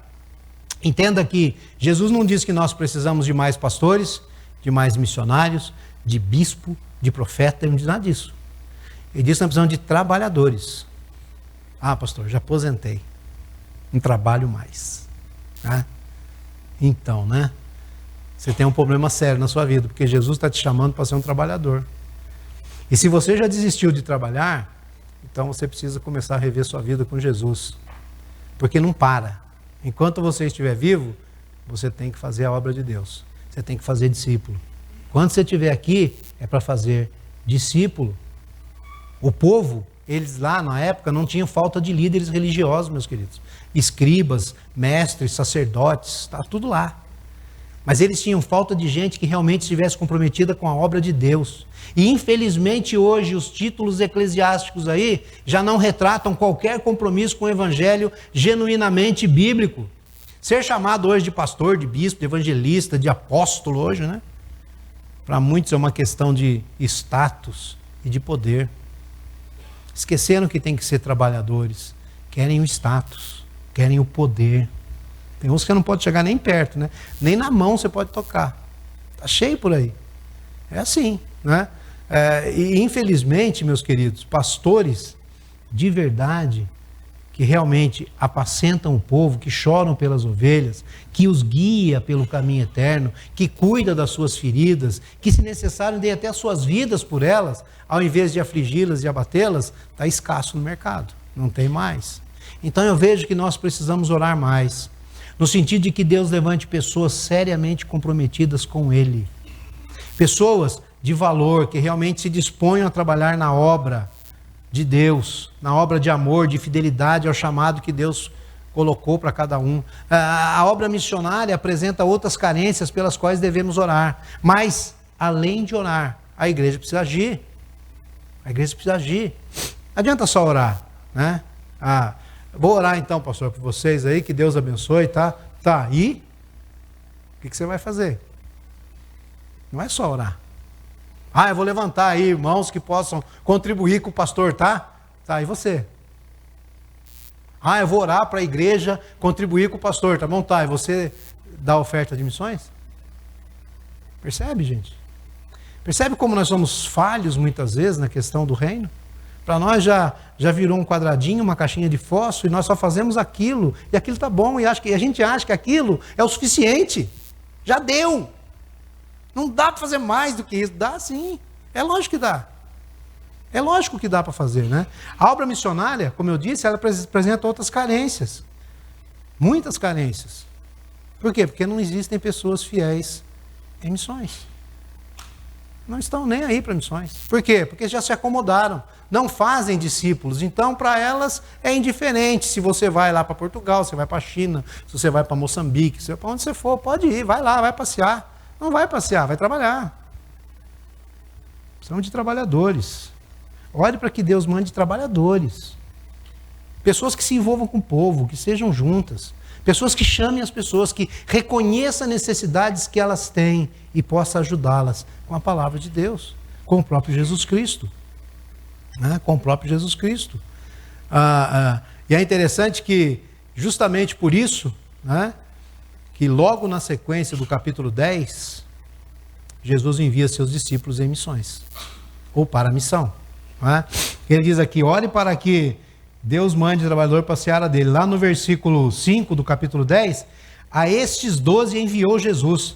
Entenda que Jesus não diz que nós precisamos de mais pastores, de mais missionários, de bispo, de profeta, ele não diz nada disso. Ele diz que nós precisamos de trabalhadores. Ah, pastor, já aposentei. Não trabalho mais. Então, né? Você tem um problema sério na sua vida, porque Jesus está te chamando para ser um trabalhador. E se você já desistiu de trabalhar, então você precisa começar a rever sua vida com Jesus. Porque não para. Enquanto você estiver vivo, você tem que fazer a obra de Deus. Você tem que fazer discípulo. Quando você estiver aqui, é para fazer discípulo. O povo eles lá na época não tinham falta de líderes religiosos, meus queridos. Escribas, mestres, sacerdotes, está tudo lá. Mas eles tinham falta de gente que realmente estivesse comprometida com a obra de Deus. E infelizmente hoje os títulos eclesiásticos aí já não retratam qualquer compromisso com o evangelho genuinamente bíblico. Ser chamado hoje de pastor, de bispo, de evangelista, de apóstolo hoje, né? Para muitos é uma questão de status e de poder. Esqueceram que tem que ser trabalhadores. Querem o status, querem o poder. Tem uns que não pode chegar nem perto, né? Nem na mão você pode tocar. Está cheio por aí. É assim, né? E infelizmente, meus queridos, pastores de verdade, que realmente apacentam o povo, que choram pelas ovelhas, que os guia pelo caminho eterno, que cuida das suas feridas, que se necessário dê até as suas vidas por elas, ao invés de afligi-las e abatê-las, está escasso no mercado. Não tem mais. Então eu vejo que nós precisamos orar mais. No sentido de que Deus levante pessoas seriamente comprometidas com Ele. Pessoas de valor, que realmente se disponham a trabalhar na obra de Deus, na obra de amor, de fidelidade ao chamado que Deus colocou para cada um. A obra missionária apresenta outras carências pelas quais devemos orar. Mas, além de orar, a igreja precisa agir. A igreja precisa agir. Não adianta só orar, né? Vou orar então, pastor, por vocês aí, que Deus abençoe, tá? Tá, e? O que você vai fazer? Não é só orar. Eu vou levantar aí irmãos que possam contribuir com o pastor, tá? Tá, e você? Eu vou orar para a igreja contribuir com o pastor, tá bom? Tá, e você dá oferta de missões? Percebe, gente? Percebe como nós somos falhos muitas vezes na questão do reino? Para nós já virou um quadradinho, uma caixinha de fósforo, e nós só fazemos aquilo, e aquilo está bom, e a gente acha que aquilo é o suficiente. Já deu. Não dá para fazer mais do que isso. Dá sim. É lógico que dá. É lógico que dá para fazer, né? A obra missionária, como eu disse, ela apresenta outras carências. Muitas carências. Por quê? Porque não existem pessoas fiéis em missões. Não estão nem aí para missões. Por quê? Porque já se acomodaram. Não fazem discípulos. Então, para elas, é indiferente se você vai lá para Portugal, se você vai para a China, se você vai para Moçambique, se para onde você for, pode ir, vai lá, vai passear. Não vai passear, vai trabalhar. Precisamos de trabalhadores. Ore para que Deus mande trabalhadores. Pessoas que se envolvam com o povo, que sejam juntas. Pessoas que chamem as pessoas, que reconheçam as necessidades que elas têm e possam ajudá-las com a palavra de Deus, com o próprio Jesus Cristo. Né? Com o próprio Jesus Cristo. E é interessante que, justamente por isso, né, que logo na sequência do capítulo 10, Jesus envia seus discípulos em missões, ou para a missão. Né? Ele diz aqui, ore para que Deus mande trabalhador para a seara dele. Lá no versículo 5 do capítulo 10, a estes 12 enviou Jesus.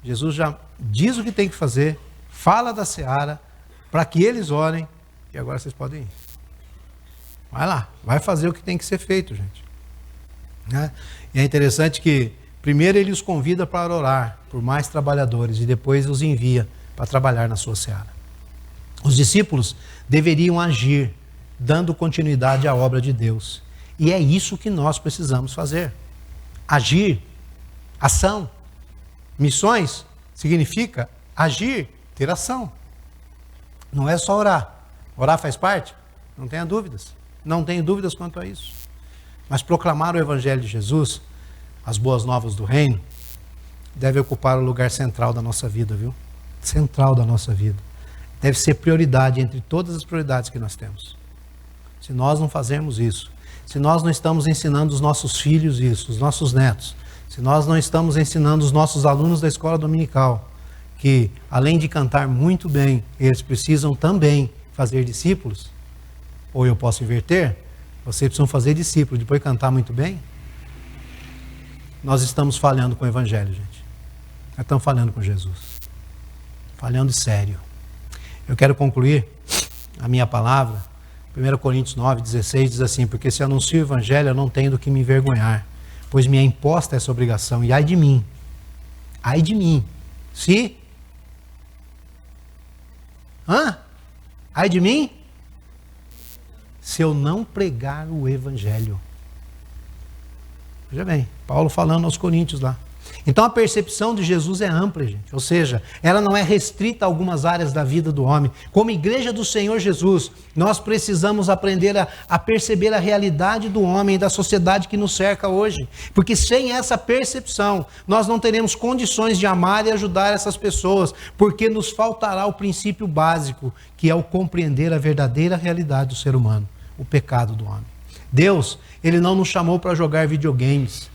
Jesus já diz o que tem que fazer, fala da seara, para que eles orem, e agora vocês podem ir. Vai lá, vai fazer o que tem que ser feito, gente. Né? E é interessante que primeiro ele os convida para orar por mais trabalhadores e depois os envia para trabalhar na sua seara. Os discípulos deveriam agir, dando continuidade à obra de Deus. E é isso que nós precisamos fazer. Agir, ação. Missões significa agir, ter ação. Não é só orar. Orar faz parte? Não tenha dúvidas. Não tenho dúvidas quanto a isso. Mas proclamar o Evangelho de Jesus, as boas novas do reino, deve ocupar o lugar central da nossa vida, viu? Central da nossa vida. Deve ser prioridade entre todas as prioridades que nós temos. Se nós não fazermos isso, se nós não estamos ensinando os nossos filhos isso, os nossos netos, se nós não estamos ensinando os nossos alunos da escola dominical, que além de cantar muito bem, eles precisam também fazer discípulos, ou eu posso inverter, vocês precisam fazer discípulos, depois cantar muito bem, nós estamos falhando com o Evangelho, gente. Nós estamos falhando com Jesus. Falhando sério. Eu quero concluir a minha palavra. 1 Coríntios 9:16 diz assim, porque se anuncio o Evangelho, eu não tenho do que me envergonhar, pois me é imposta essa obrigação, e ai de mim, se... ai de mim, se eu não pregar o Evangelho. Veja bem, Paulo falando aos Coríntios lá. Então a percepção de Jesus é ampla, gente. Ou seja, ela não é restrita a algumas áreas da vida do homem. Como igreja do Senhor Jesus, nós precisamos aprender a perceber a realidade do homem e da sociedade que nos cerca hoje. Porque sem essa percepção, nós não teremos condições de amar e ajudar essas pessoas, porque nos faltará o princípio básico, que é o compreender a verdadeira realidade do ser humano, o pecado do homem. Deus, Ele não nos chamou para jogar videogames.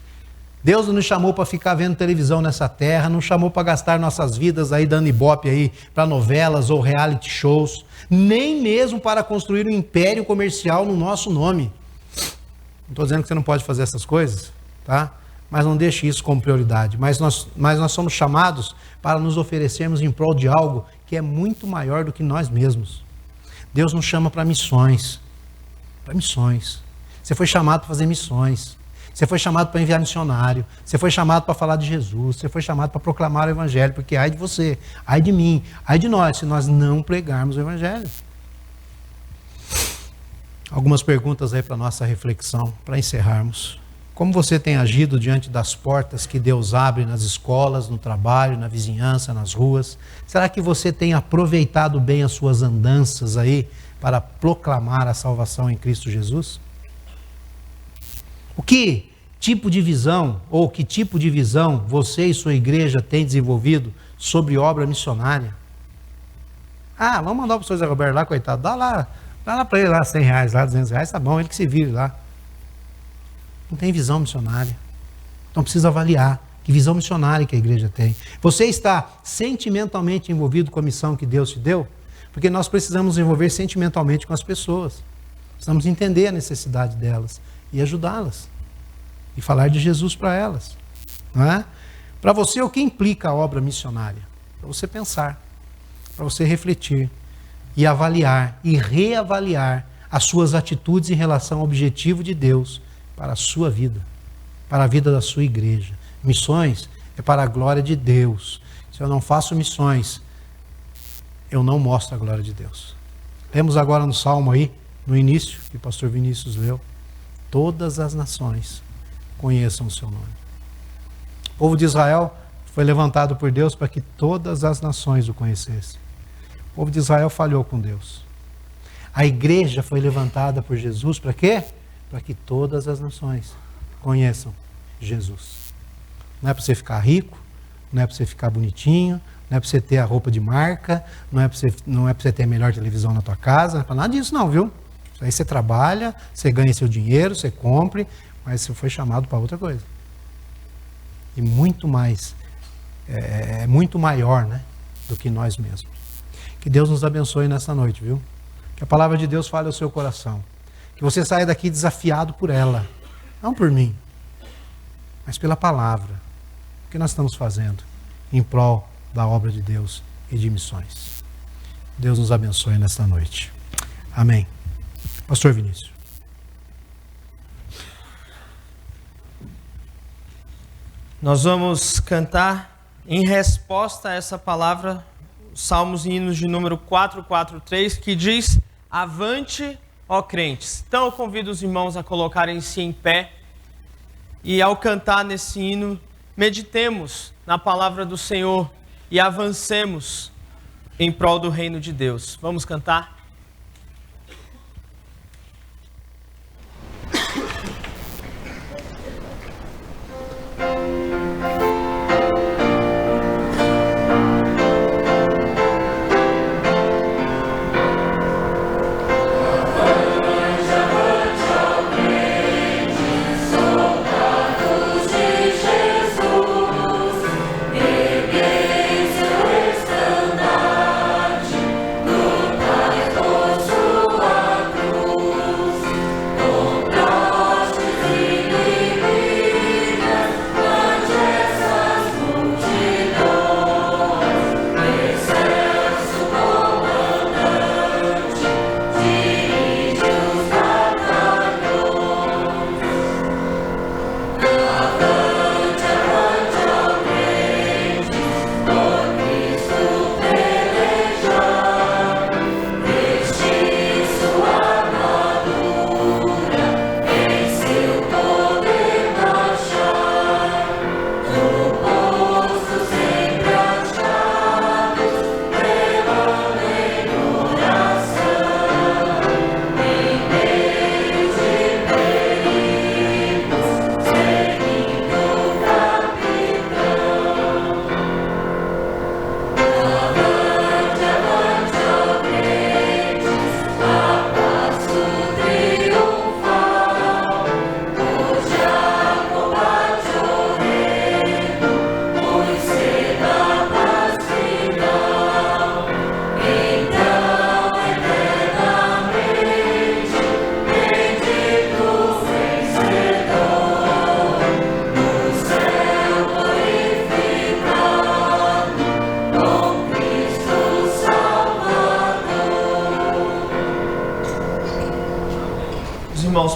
Deus não nos chamou para ficar vendo televisão nessa terra, não chamou para gastar nossas vidas aí dando ibope aí para novelas ou reality shows, nem mesmo para construir um império comercial no nosso nome. Não estou dizendo que você não pode fazer essas coisas, tá? Mas não deixe isso como prioridade. Mas nós somos chamados para nos oferecermos em prol de algo que é muito maior do que nós mesmos. Deus nos chama para missões. Para missões. Você foi chamado para fazer missões. Você foi chamado para enviar missionário, você foi chamado para falar de Jesus, você foi chamado para proclamar o Evangelho, porque ai de você, ai de mim, ai de nós, se nós não pregarmos o Evangelho. Algumas perguntas aí para nossa reflexão, para encerrarmos. Como você tem agido diante das portas que Deus abre nas escolas, no trabalho, na vizinhança, nas ruas? Será que você tem aproveitado bem as suas andanças aí para proclamar a salvação em Cristo Jesus? O que tipo de visão, ou que tipo de visão você e sua igreja têm desenvolvido sobre obra missionária? Ah, vamos mandar o professor Zé Roberto lá, coitado, dá lá para ele lá R$100, lá R$200, tá bom, ele que se vire lá. Não tem visão missionária. Então precisa avaliar que visão missionária que a igreja tem. Você está sentimentalmente envolvido com a missão que Deus te deu? Porque nós precisamos nos envolver sentimentalmente com as pessoas. Precisamos entender a necessidade delas e ajudá-las. E falar de Jesus para elas. Não é? Para você, o que implica a obra missionária? Para você pensar, para você refletir e avaliar e reavaliar as suas atitudes em relação ao objetivo de Deus para a sua vida, para a vida da sua igreja. Missões é para a glória de Deus. Se eu não faço missões, eu não mostro a glória de Deus. Lemos agora no Salmo aí, no início, que o pastor Vinícius leu, todas as nações conheçam o seu nome. O povo de Israel foi levantado por Deus para que todas as nações o conhecessem. O povo de Israel falhou com Deus. A igreja foi levantada por Jesus para quê? Para que todas as nações conheçam Jesus. Não é para você ficar rico, não é para você ficar bonitinho, não é para você ter a roupa de marca, não é para você ter a melhor televisão na tua casa, não é para nada disso não, viu? Aí você trabalha, você ganha seu dinheiro, você compre, mas você foi chamado para outra coisa. E muito mais, muito maior, né, do que nós mesmos. Que Deus nos abençoe nessa noite, viu? Que a palavra de Deus fale ao seu coração. Que você saia daqui desafiado por ela. Não por mim, mas pela palavra. O que nós estamos fazendo em prol da obra de Deus e de missões. Deus nos abençoe nesta noite. Amém. Pastor Vinícius. Nós vamos cantar em resposta a essa palavra, Salmos e Hinos de número 443, que diz: avante, ó crentes. Então eu convido os irmãos a colocarem-se em pé e ao cantar nesse hino, meditemos na palavra do Senhor e avancemos em prol do reino de Deus. Vamos cantar? Erguei seu estandarte no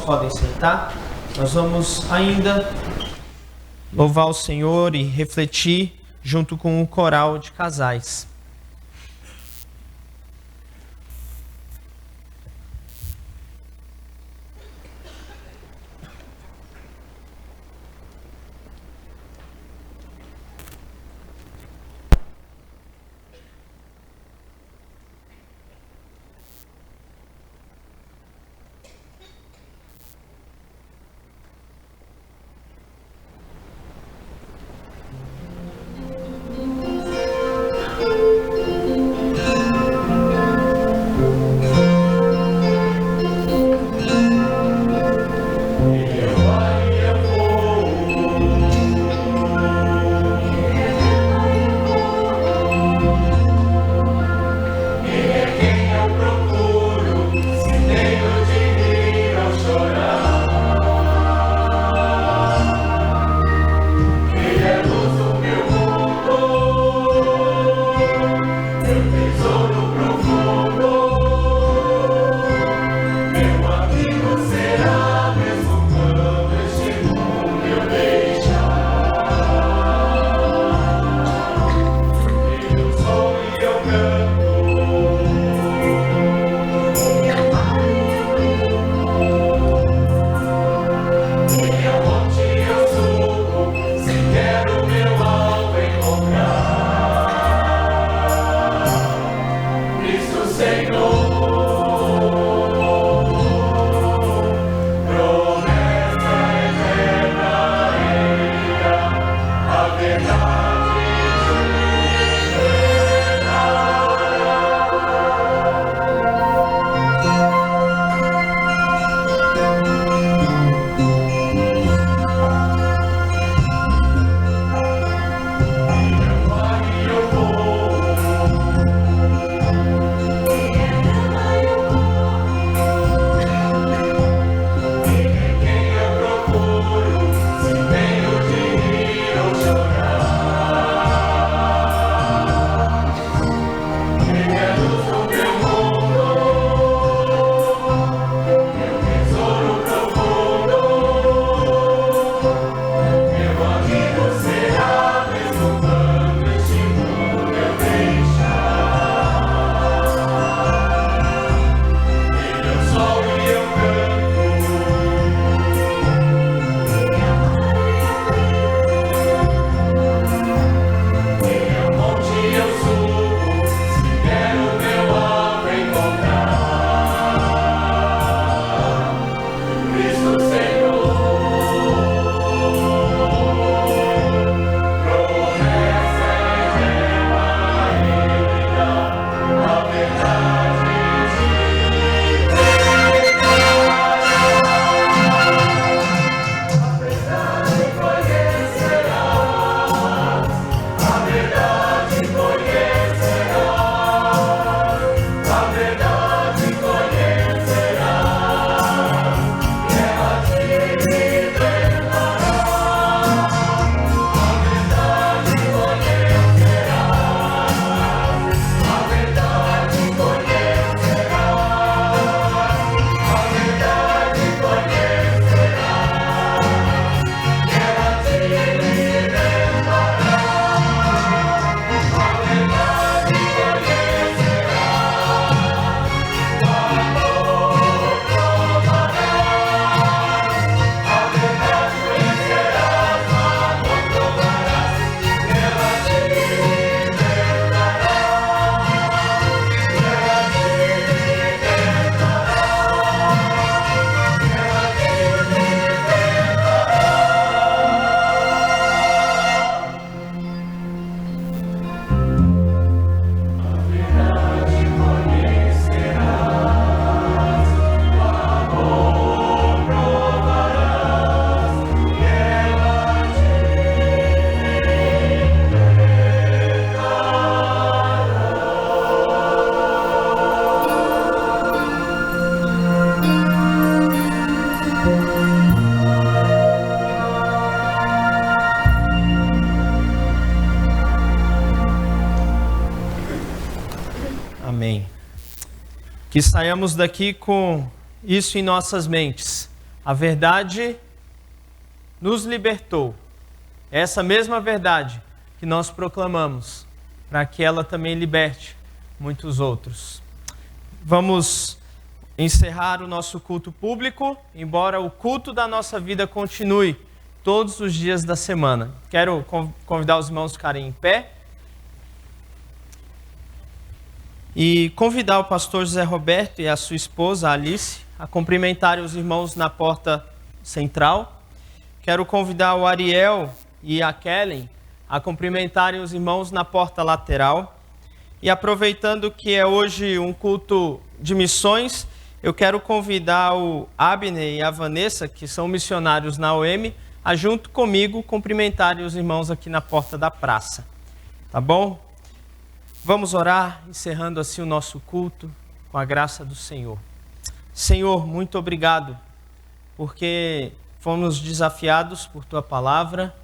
podem sentar. Nós vamos ainda louvar o Senhor e refletir junto com o coral de casais. Amém. Que saiamos daqui com isso em nossas mentes. A verdade nos libertou. Essa mesma verdade que nós proclamamos, para que ela também liberte muitos outros. Vamos encerrar o nosso culto público, embora o culto da nossa vida continue todos os dias da semana. Quero convidar os irmãos a ficarem em pé e convidar o pastor José Roberto e a sua esposa Alice a cumprimentarem os irmãos na porta central. Quero convidar o Ariel e a Kellen a cumprimentarem os irmãos na porta lateral. E aproveitando que é hoje um culto de missões, eu quero convidar o Abner e a Vanessa, que são missionários na OM, a junto comigo cumprimentarem os irmãos aqui na porta da praça. Tá bom? Vamos orar, encerrando assim o nosso culto com a graça do Senhor. Senhor, muito obrigado, porque fomos desafiados por Tua palavra,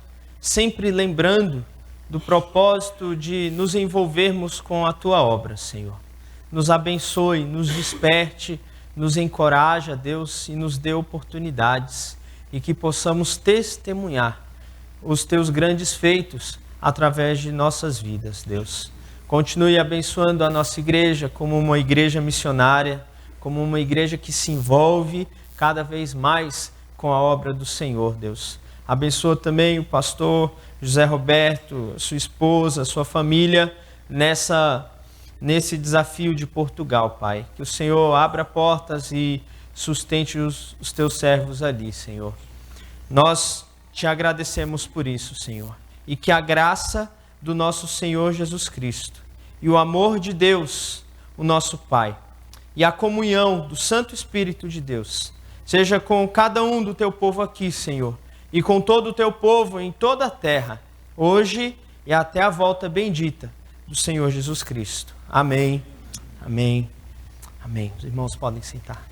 sempre lembrando do propósito de nos envolvermos com a Tua obra, Senhor. Nos abençoe, nos desperte, nos encoraja, Deus, e nos dê oportunidades, e que possamos testemunhar os Teus grandes feitos através de nossas vidas, Deus. Continue abençoando a nossa igreja como uma igreja missionária, como uma igreja que se envolve cada vez mais com a obra do Senhor, Deus. Abençoa também o pastor José Roberto, sua esposa, sua família, nesse desafio de Portugal, Pai. Que o Senhor abra portas e sustente os teus servos ali, Senhor. Nós te agradecemos por isso, Senhor. E que a graça do nosso Senhor Jesus Cristo e o amor de Deus, o nosso Pai, e a comunhão do Santo Espírito de Deus, seja com cada um do teu povo aqui, Senhor, e com todo o teu povo em toda a terra, hoje e até a volta bendita do Senhor Jesus Cristo. Amém, amém, amém. Os irmãos podem sentar.